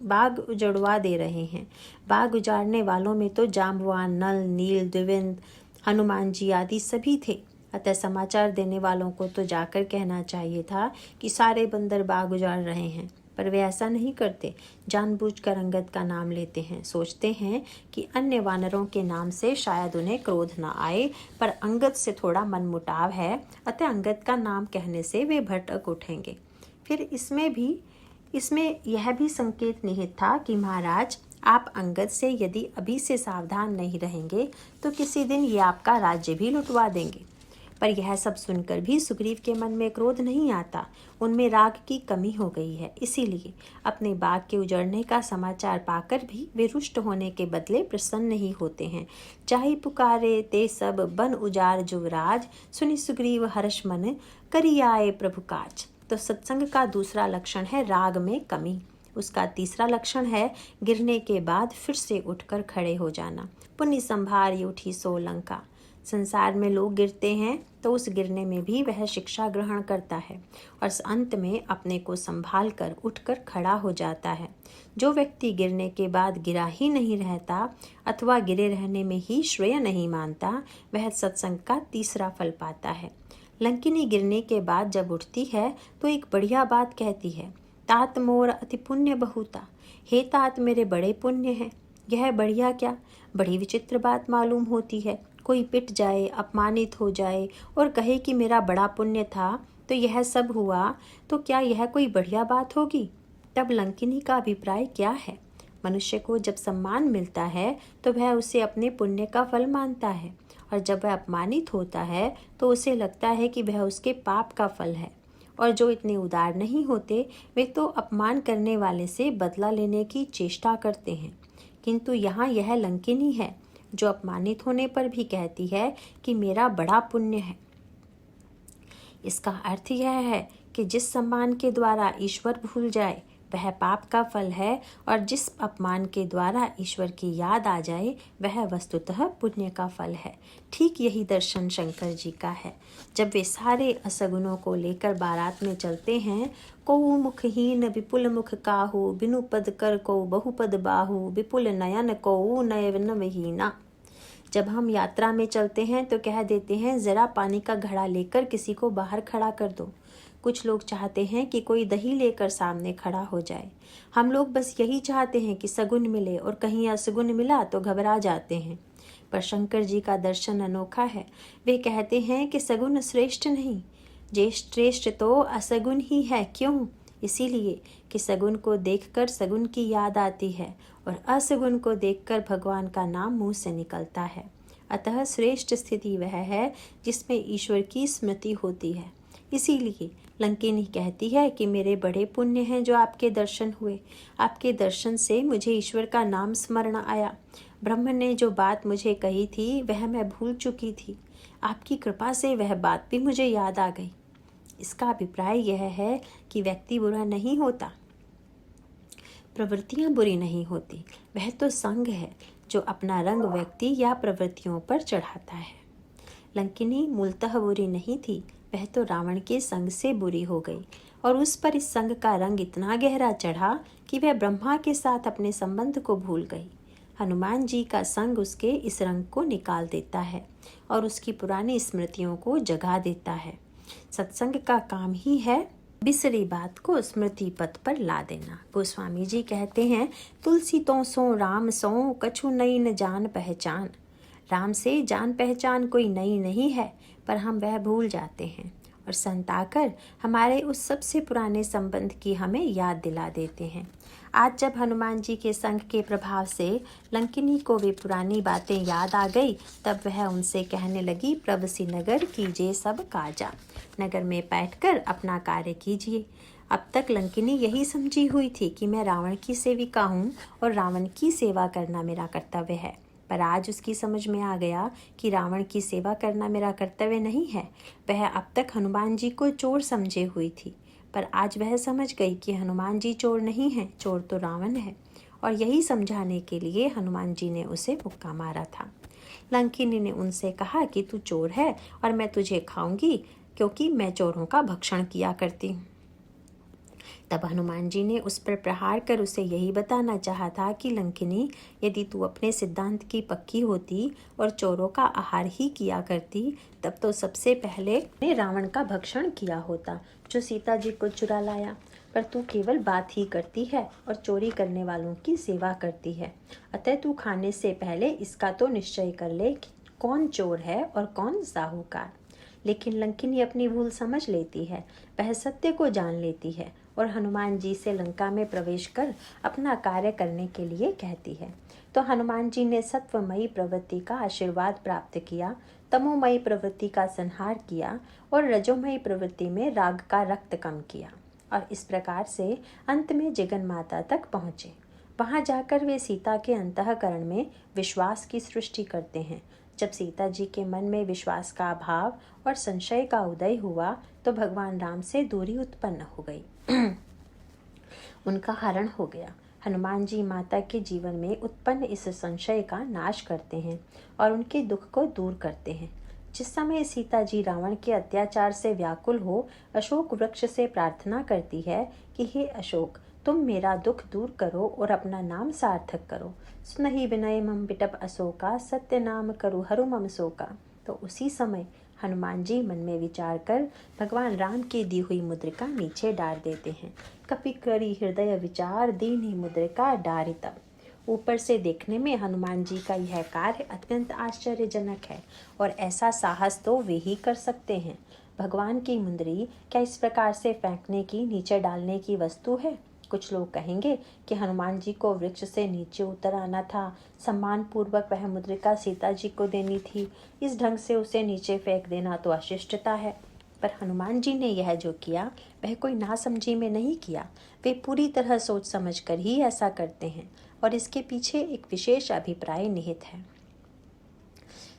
बाग उजड़वा दे रहे हैं। बाग उजाड़ने वालों में तो जाम्बवान, नल, नील, द्विविंद, हनुमान जी आदि सभी थे। अतः समाचार देने वालों को तो जाकर कहना चाहिए था कि सारे बंदर बाग उजाड़ रहे हैं, पर वे ऐसा नहीं करते। जानबूझकर अंगद का नाम लेते हैं, सोचते हैं कि अन्य वानरों के नाम से शायद उन्हें क्रोध न आए, पर अंगद से थोड़ा मनमुटाव है, अतः अंगद का नाम कहने से वे भटक उठेंगे। फिर इसमें यह भी संकेत निहित था कि महाराज आप अंगद से यदि अभी से सावधान नहीं रहेंगे तो किसी दिन ये आपका राज्य भी लुटवा देंगे। पर यह सब सुनकर भी सुग्रीव के मन में क्रोध नहीं आता, उनमें राग की कमी हो गई है। इसीलिए अपने बाग के उजड़ने का समाचार पाकर भी वे रुष्ट होने के बदले प्रसन्न ही होते हैं। चाहे पुकारे ते सब बन उजार जुवराज, सुनि सुग्रीव हर्ष मन करी आए प्रभु काज। तो सत्संग का दूसरा लक्षण है राग में कमी। उसका तीसरा लक्षण है गिरने के बाद फिर से उठकर खड़े हो जाना। पुण्य संभार उठी सो लंका। संसार में लोग गिरते हैं तो उस गिरने में भी वह शिक्षा ग्रहण करता है और अंत में अपने को संभाल कर उठकर खड़ा हो जाता है। जो व्यक्ति गिरने के बाद गिरा ही नहीं रहता अथवा गिरे रहने में ही श्रेय नहीं मानता, वह सत्संग का तीसरा फल पाता है। लंकिनी गिरने के बाद जब उठती है तो एक बढ़िया बात कहती है, तात मोर अति पुण्य बहुता। हे तात मेरे बड़े पुण्य हैं। यह बढ़िया क्या, बड़ी विचित्र बात मालूम होती है। कोई पिट जाए, अपमानित हो जाए और कहे कि मेरा बड़ा पुण्य था तो यह सब हुआ, तो क्या यह कोई बढ़िया बात होगी? तब लंकिनी का अभिप्राय क्या है? मनुष्य को जब सम्मान मिलता है तो वह उसे अपने पुण्य का फल मानता है, और जब वह अपमानित होता है तो उसे लगता है कि वह उसके पाप का फल है। और जो इतने उदार नहीं होते वे तो अपमान करने वाले से बदला लेने की चेष्टा करते हैं। किंतु यहाँ यह लंकिनी है जो अपमानित होने पर भी कहती है कि मेरा बड़ा पुण्य है। इसका अर्थ यह है कि जिस सम्मान के द्वारा ईश्वर भूल जाए वह पाप का फल है, और जिस अपमान के द्वारा ईश्वर की याद आ जाए वह वस्तुतः पुण्य का फल है। ठीक यही दर्शन शंकर जी का है। जब वे सारे असगुनों को लेकर बारात में चलते हैं, कौ मुखहीन विपुल मुख काहू, बिनु पद कर को बहुपद बाहू, विपुल नयन को नयन वहीना। जब हम यात्रा में चलते हैं तो कह देते हैं जरा पानी का घड़ा लेकर किसी को बाहर खड़ा कर दो। कुछ लोग चाहते हैं कि कोई दही लेकर सामने खड़ा हो जाए। हम लोग बस यही चाहते हैं कि सगुन मिले, और कहीं असगुन मिला तो घबरा जाते हैं। पर शंकर जी का दर्शन अनोखा है। वे कहते हैं कि सगुन श्रेष्ठ नहीं, जे श्रेष्ठ तो असगुन ही है। क्यों? इसीलिए कि सगुन को देखकर सगुन की याद आती है और असगुन को देखकर भगवान का नाम मुंह से निकलता है। अतः श्रेष्ठ स्थिति वह है जिसमें ईश्वर की स्मृति होती है। इसीलिए लंकिनी कहती है कि मेरे बड़े पुण्य हैं जो आपके दर्शन हुए। आपके दर्शन से मुझे ईश्वर का नाम स्मरण आया। ब्रह्म ने जो बात मुझे कही थी वह मैं भूल चुकी थी। आपकी कृपा से वह बात भी मुझे याद आ गई। इसका अभिप्राय यह है कि व्यक्ति बुरा नहीं होता, प्रवृत्तियां बुरी नहीं होती। वह तो संग है जो अपना रंग व्यक्ति या प्रवृत्तियों पर चढ़ाता है। लंकिनी मूलतः बुरी नहीं थी, वह तो रावण के संग से बुरी हो गई, और उस पर इस संग का रंग इतना गहरा चढ़ा कि वह ब्रह्मा के साथ अपने संबंध को भूल गई। हनुमान जी का संग उसके इस रंग को निकाल देता है और उसकी पुरानी स्मृतियों को जगा देता है। सत्संग का काम ही है बिसरी बात को स्मृति पथ पर ला देना। गोस्वामी जी कहते हैं, तुलसी तो सो राम सो कछु नई न जान पहचान। राम से जान पहचान कोई नई नहीं है, पर हम वह भूल जाते हैं, और संत आकर हमारे उस सबसे पुराने संबंध की हमें याद दिला देते हैं। आज जब हनुमान जी के संग के प्रभाव से लंकिनी को वे पुरानी बातें याद आ गई, तब वह उनसे कहने लगी, प्रवसी नगर कीजिए सब काजा। नगर में बैठकर अपना कार्य कीजिए। अब तक लंकिनी यही समझी हुई थी कि मैं रावण की सेविका हूँ और रावण की सेवा करना मेरा कर्तव्य है, पर आज उसकी समझ में आ गया कि रावण की सेवा करना मेरा कर्तव्य नहीं है। वह अब तक हनुमान जी को चोर समझे हुई थी, पर आज वह समझ गई कि हनुमान जी चोर नहीं हैं, चोर तो रावण है। और यही समझाने के लिए हनुमान जी ने उसे मुक्का मारा था। लंकिनी ने उनसे कहा कि तू चोर है और मैं तुझे खाऊंगी, क्योंकि मैं चोरों का भक्षण किया करती हूँ। तब हनुमान जी ने उस पर प्रहार कर उसे यही बताना चाहा था कि लंकिनी, यदि तू अपने सिद्धांत की पक्की होती और चोरों का आहार ही किया करती, तब तो सबसे पहले ने रावण का भक्षण किया होता, जो सीता जी को चुरा लाया। पर तू केवल बात ही करती है और चोरी करने वालों की सेवा करती है। अतः तू खाने से पहले इसका तो निश्चय कर ले कि कौन चोर है और कौन साहूकार। लेकिन लंकिनी अपनी भूल समझ लेती है, वह सत्य को जान लेती है और हनुमान जी से लंका में प्रवेश कर अपना कार्य करने के लिए कहती है। तो हनुमान जी ने सत्वमयी प्रवृत्ति का आशीर्वाद प्राप्त किया, तमोमयी प्रवृत्ति का संहार किया और रजोमयी प्रवृत्ति में राग का रक्त कम किया, और इस प्रकार से अंत में जगन माता तक पहुँचे। वहां जाकर वे सीता के अंतःकरण में विश्वास की सृष्टि करते हैं। जब सीता जी के मन में विश्वास का अभाव और संशय का उदय हुआ तो भगवान राम से दूरी उत्पन्न हो गई। उनका हरण हो गया। हनुमान जी माता के जीवन में उत्पन्न इस संशय का नाश करते हैं और उनके दुख को दूर करते हैं। जिस समय सीता जी रावण के अत्याचार से व्याकुल हो अशोक वृक्ष से प्रार्थना करती है कि हे अशोक, तुम मेरा दुख दूर करो और अपना नाम सार्थक करो। सुनहि विनय मम बिटप अशोका, सत्य नाम करु हरु मम शोका। तो उसी समय हनुमान जी मन में विचार कर भगवान राम की दी हुई मुद्रिका नीचे डाल देते हैं। कपि करी हृदय विचार, दीन्ही मुद्रिका डारि तब। ऊपर से देखने में हनुमान जी का यह कार्य अत्यंत आश्चर्यजनक है और ऐसा साहस तो वे ही कर सकते हैं। भगवान की मुंदरी क्या इस प्रकार से फेंकने की, नीचे डालने की वस्तु है? कुछ लोग कहेंगे कि हनुमान जी को वृक्ष से नीचे उतर आना था, सम्मान पूर्वक वह मुद्रिका सीता जी को देनी थी, इस ढंग से उसे नीचे फेंक देना तो अशिष्टता है। पर हनुमान जी ने यह जो किया वह कोई नासमझी में नहीं किया, वे पूरी तरह सोच समझ कर ही ऐसा करते हैं और इसके पीछे एक विशेष अभिप्राय निहित है।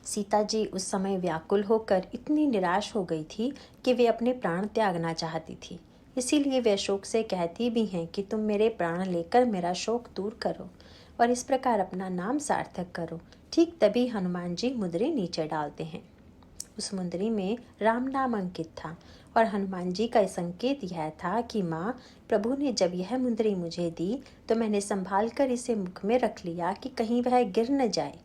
सीता जी उस समय व्याकुल होकर इतनी निराश हो गई थी कि वे अपने प्राण त्यागना चाहती थी। इसीलिए वे अशोक से कहती भी हैं कि तुम मेरे प्राण लेकर मेरा शोक दूर करो और इस प्रकार अपना नाम सार्थक करो। ठीक तभी हनुमान जी मुद्री नीचे डालते हैं। उस मुद्री में राम नाम अंकित था और हनुमान जी का संकेत यह था कि माँ, प्रभु ने जब यह मुद्री मुझे दी तो मैंने संभाल कर इसे मुख में रख लिया कि कहीं वह गिर न जाए,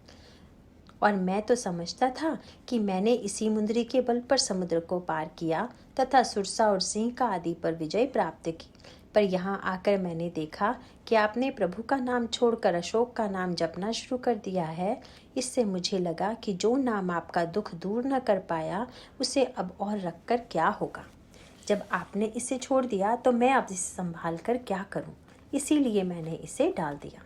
और मैं तो समझता था कि मैंने इसी मुंदरी के बल पर समुद्र को पार किया तथा सुरसा और सिंह का आदि पर विजय प्राप्त की। पर यहाँ आकर मैंने देखा कि आपने प्रभु का नाम छोड़कर अशोक का नाम जपना शुरू कर दिया है। इससे मुझे लगा कि जो नाम आपका दुख दूर न कर पाया उसे अब और रख कर क्या होगा। जब आपने इसे छोड़ दिया तो मैं अब इसे संभाल कर क्या करूं, इसीलिए मैंने इसे डाल दिया।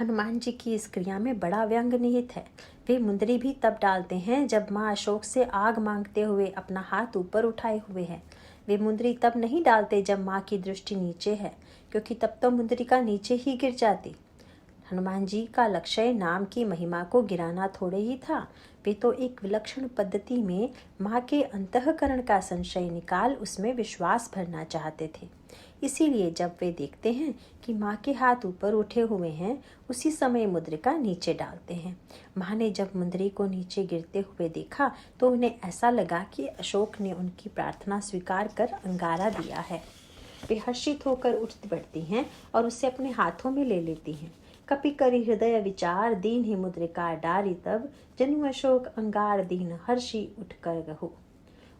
हनुमान जी की इस क्रिया में बड़ा व्यंग निहित है। वे मुंदरी भी तब डालते हैं जब माँ अशोक से आग मांगते हुए अपना हाथ ऊपर उठाए हुए है। वे मुंदरी तब नहीं डालते जब माँ की दृष्टि नीचे है, क्योंकि तब तो मुंदरिका नीचे ही गिर जाती। हनुमान जी का लक्ष्य नाम की महिमा को गिराना थोड़े ही था, वे तो एक विलक्षण पद्धति में माँ के अंतःकरण का संशय निकाल उसमें विश्वास भरना चाहते थे। इसीलिए जब वे देखते हैं कि माँ के हाथ ऊपर उठे हुए हैं, उसी समय मुद्रिका नीचे डालते हैं। माँ ने जब मुंदरी को नीचे गिरते हुए देखा तो उन्हें ऐसा लगा कि अशोक ने उनकी प्रार्थना स्वीकार कर अंगारा दिया है। वे हर्षित होकर उठ बढ़ती हैं और उसे अपने हाथों में ले लेती हैं। कपि करी हृदय विचार, दीन ही मुद्रिका डारी तब, जन्म अशोक अंगार दीन हर्षि उठ कर गहु।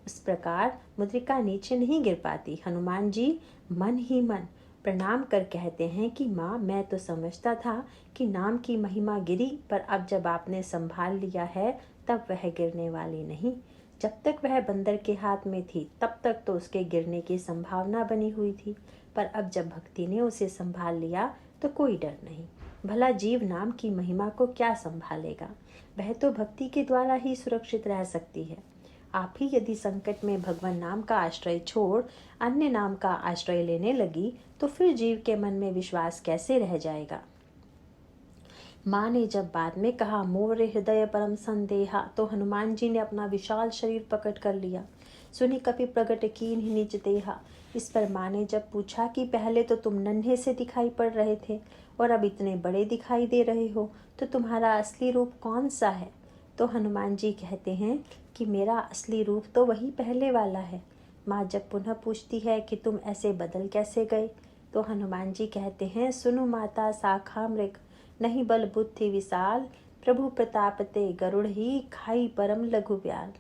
उस प्रकार मुद्रिका नीचे नहीं गिर पाती। हनुमान जी मन ही मन प्रणाम कर कहते हैं कि माँ, मैं तो समझता था कि नाम की महिमा गिरी, पर अब जब आपने संभाल लिया है तब वह गिरने वाली नहीं। जब तक वह बंदर के हाथ में थी तब तक तो उसके गिरने की संभावना बनी हुई थी, पर अब जब भक्ति ने उसे संभाल लिया तो कोई डर नहीं। भला जीव नाम की महिमा को क्या संभालेगा? वह तो भक्ति के द्वारा ही सुरक्षित रह सकती है। आप ही यदि संकट में भगवान नाम का आश्रय छोड़ अन्य नाम का आश्रय लेने लगी तो फिर जीव के मन में विश्वास कैसे रह जाएगा? माँ ने जब बाद में कहा मोर हृदय परम संदेहा, तो हनुमान जी ने अपना विशाल शरीर पकड़ कर लिया। सुनी कपि प्रगट कीन्हि निज देहा। इस पर माँ ने जब पूछा कि पहले तो तुम नन्हे से दिखाई पड़ रहे थे और अब इतने बड़े दिखाई दे रहे हो, तो तुम्हारा असली रूप कौन सा है? तो हनुमान जी कहते हैं कि मेरा असली रूप तो वही पहले वाला है। माँ जब पुनः पूछती है कि तुम ऐसे बदल कैसे गए, तो हनुमान जी कहते हैं, सुनु माता शाखा मृग, नहीं बल बुद्धि विशाल, प्रभु प्रताप ते गरुड़ ही, खाई परम लघु ब्याल।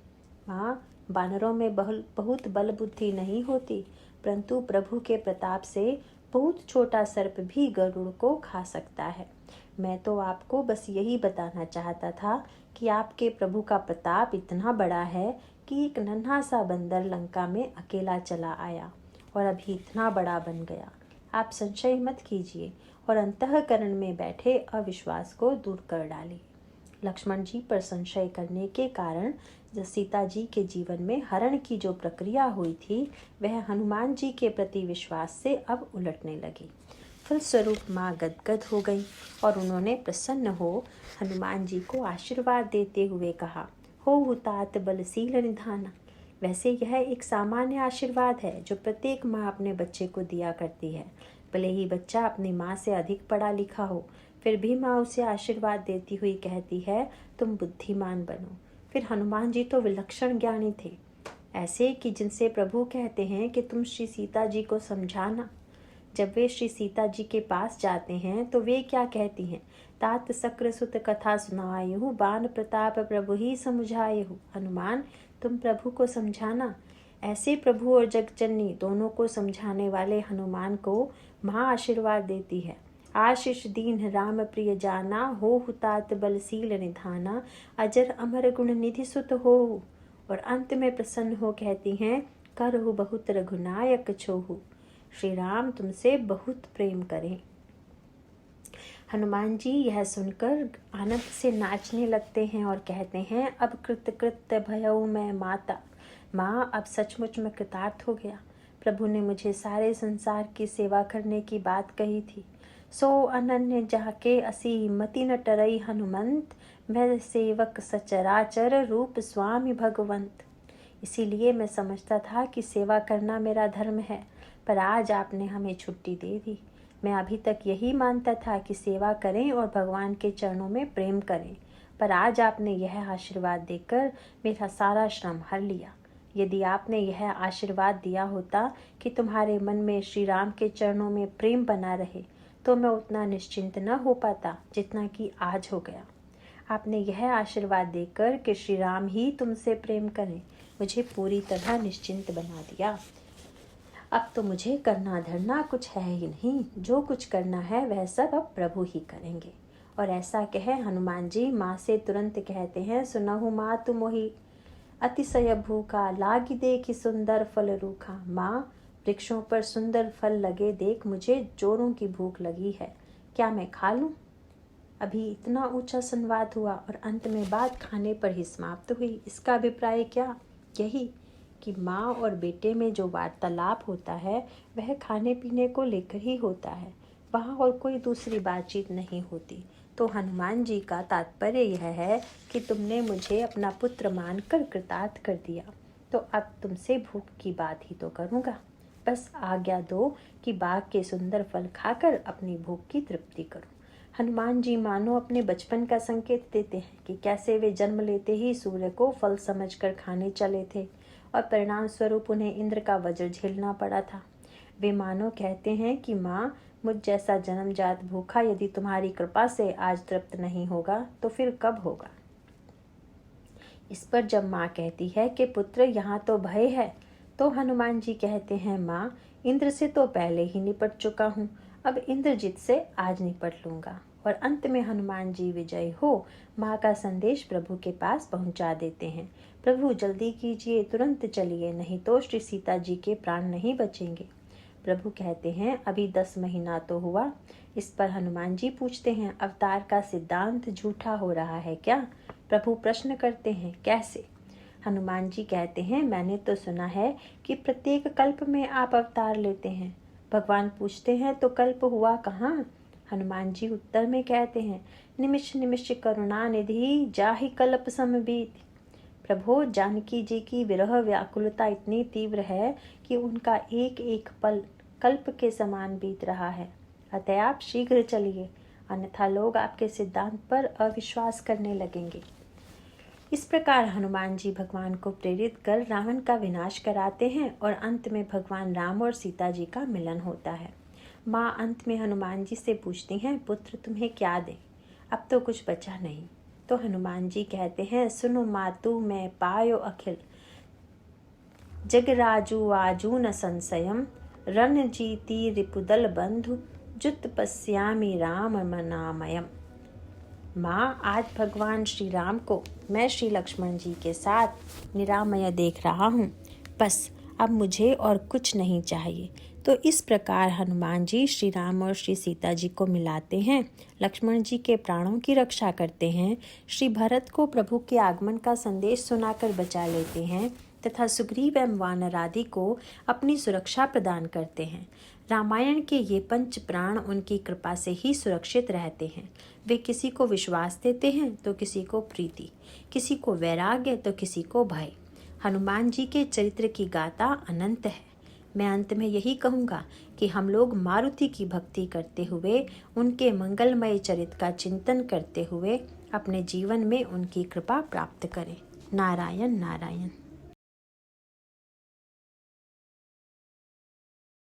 माँ, बानरों में बहुत बल बुद्धि नहीं होती, परंतु प्रभु के प्रताप से बहुत छोटा सर्प भी गरुड़ को खा सकता है। मैं तो आपको बस यही बताना चाहता था कि आपके प्रभु का प्रताप इतना बड़ा है कि एक नन्हा सा बंदर लंका में अकेला चला आया और अभी इतना बड़ा बन गया। आप संशय मत कीजिए और अंतःकरण में बैठे अविश्वास को दूर कर डालिए। लक्ष्मण जी पर संशय करने के कारण सीता जी के जीवन में हरण की जो प्रक्रिया हुई थी, वह हनुमान जी के प्रति विश्वास से अब उलटने लगी। फलस्वरूप माँ गदगद हो गई और उन्होंने प्रसन्न हो हनुमान जी को आशीर्वाद देते हुए कहा, हो हुतात बलशील निधाना। वैसे यह एक सामान्य आशीर्वाद है जो प्रत्येक माँ अपने बच्चे को दिया करती है। भले ही बच्चा अपनी माँ से अधिक पढ़ा लिखा हो, फिर भी माँ उसे आशीर्वाद देती हुई कहती है, तुम बुद्धिमान बनो। फिर हनुमान जी तो विलक्षण ज्ञानी थे, ऐसे कि जिनसे प्रभु कहते हैं कि तुम श्री सीता जी को समझाना। जब वे श्री सीता जी के पास जाते हैं तो वे क्या कहती हैं, तात सक्र सुत कथा सुनायहु, बान प्रताप प्रभु ही समुझायहु। हनुमान, तुम प्रभु को समझाना। ऐसे प्रभु और जगजननी दोनों को समझाने वाले हनुमान को माँ आशीर्वाद देती है, आशीष दीन राम प्रिय जाना, हो हुतात बलशील निधाना, अजर अमर गुण निधि सुत हो। और अंत में प्रसन्न हो कहती हैं, करहु बहुत रघुनायक छोहु। श्री राम तुमसे बहुत प्रेम करें। हनुमान जी यह सुनकर आनंद से नाचने लगते हैं और कहते हैं, अब कृतकृत्य भयऊ मैं माता। माँ, अब सचमुच मैं कृतार्थ हो गया। प्रभु ने मुझे सारे संसार की सेवा करने की बात कही थी। सो अनन्य जाके असी मति न टरई हनुमंत, मैं सेवक सचराचर रूप स्वामी भगवंत। इसीलिए मैं समझता था कि सेवा करना मेरा धर्म है, पर आज आपने हमें छुट्टी दे दी। मैं अभी तक यही मानता था कि सेवा करें और भगवान के चरणों में प्रेम करें, पर आज आपने यह आशीर्वाद देकर मेरा सारा श्रम हर लिया। यदि आपने यह आशीर्वाद दिया होता कि तुम्हारे मन में श्री राम के चरणों में प्रेम बना रहे, तो मैं उतना निश्चिंत न हो पाता जितना कि आज हो गया। आपने यह आशीर्वाद देकर कि श्री राम ही तुमसे प्रेम करें, मुझे पूरी तरह निश्चिंत बना दिया। अब तो मुझे करना धरना कुछ है ही नहीं, जो कुछ करना है वह सब अब प्रभु ही करेंगे। और ऐसा कहे हनुमान जी माँ से तुरंत कहते हैं, सुनहु मातु मोहि अतिशय भूखा, लागी देखी सुंदर फल रूखा। माँ, वृक्षों पर सुंदर फल लगे देख मुझे जोरों की भूख लगी है, क्या मैं खा लूं? अभी इतना ऊंचा संवाद हुआ और अंत में बात खाने पर ही समाप्त हुई। इसका अभिप्राय क्या? यही कि माँ और बेटे में जो वार्तालाप होता है वह खाने पीने को लेकर ही होता है, वहाँ और कोई दूसरी बातचीत नहीं होती। तो हनुमान जी का तात्पर्य यह है कि तुमने मुझे अपना पुत्र मानकर कृतार्थ कर दिया, तो अब तुमसे भूख की बात ही तो करूँगा। बस आज्ञा दो कि बाग के सुंदर फल खाकर अपनी भूख की तृप्ति करूं। हनुमान जी मानो अपने बचपन का संकेत देते हैं कि कैसे वे जन्म लेते ही सूर्य को फल समझकर खाने चले थे और परिणाम स्वरूप उन्हें इंद्र का वज्र झेलना पड़ा था। वे मानो कहते हैं कि माँ, मुझ जैसा जन्मजात भूखा यदि तुम्हारी कृपा से आज तृप्त नहीं होगा तो फिर कब होगा। इस पर जब माँ कहती है कि पुत्र यहाँ तो भय है, तो हनुमान जी कहते हैं, माँ, इंद्र से तो पहले ही निपट चुका हूँ, अब इंद्रजीत से आज निपट लूँगा। और अंत में हनुमान जी विजयी हो माँ का संदेश प्रभु के पास पहुँचा देते हैं। प्रभु जल्दी कीजिए, तुरंत चलिए, नहीं तो श्री सीता जी के प्राण नहीं बचेंगे। प्रभु कहते हैं, अभी 10 महीना तो हुआ। इस पर हनुमान जी पूछते हैं, अवतार का सिद्धांत झूठा हो रहा है क्या? प्रभु प्रश्न करते हैं, कैसे? हनुमान जी कहते हैं, मैंने तो सुना है कि प्रत्येक कल्प में आप अवतार लेते हैं। भगवान पूछते हैं, तो कल्प हुआ कहाँ? हनुमान जी उत्तर में कहते हैं, निमिष निमिष करुणा निधि, जाहि कल्प समबीत। प्रभो, जानकी जी की विरह व्याकुलता इतनी तीव्र है कि उनका एक एक पल कल्प के समान बीत रहा है। अतः आप शीघ्र चलिए, अन्यथा लोग आपके सिद्धांत पर अविश्वास करने लगेंगे। इस प्रकार हनुमान जी भगवान को प्रेरित कर रावण का विनाश कराते हैं और अंत में भगवान राम और सीता जी का मिलन होता है। माँ अंत में हनुमान जी से पूछती हैं, पुत्र तुम्हें क्या दें? अब तो कुछ बचा नहीं। तो हनुमान जी कहते हैं, सुनो मातु मैं पायो अखिल, जगराजु आजू न संशयम, रण जीती रिपुदल बंधु, जुत पश्यामि राम मनामयम। माँ, आज भगवान श्री राम को मैं श्री लक्ष्मण जी के साथ निरामय देख रहा हूँ। बस अब मुझे और कुछ नहीं चाहिए। तो इस प्रकार हनुमान जी श्री राम और श्री सीता जी को मिलाते हैं, लक्ष्मण जी के प्राणों की रक्षा करते हैं, श्री भरत को प्रभु के आगमन का संदेश सुनाकर बचा लेते हैं तथा सुग्रीव एवं वानरादि को अपनी सुरक्षा प्रदान करते हैं। रामायण के ये पंच प्राण उनकी कृपा से ही सुरक्षित रहते हैं। वे किसी को विश्वास देते हैं तो किसी को प्रीति, किसी को वैराग्य तो किसी को भय। हनुमान जी के चरित्र की गाथा अनंत है। मैं अंत में यही कहूँगा कि हम लोग मारुति की भक्ति करते हुए, उनके मंगलमय चरित्र का चिंतन करते हुए अपने जीवन में उनकी कृपा प्राप्त करें। नारायण नारायण।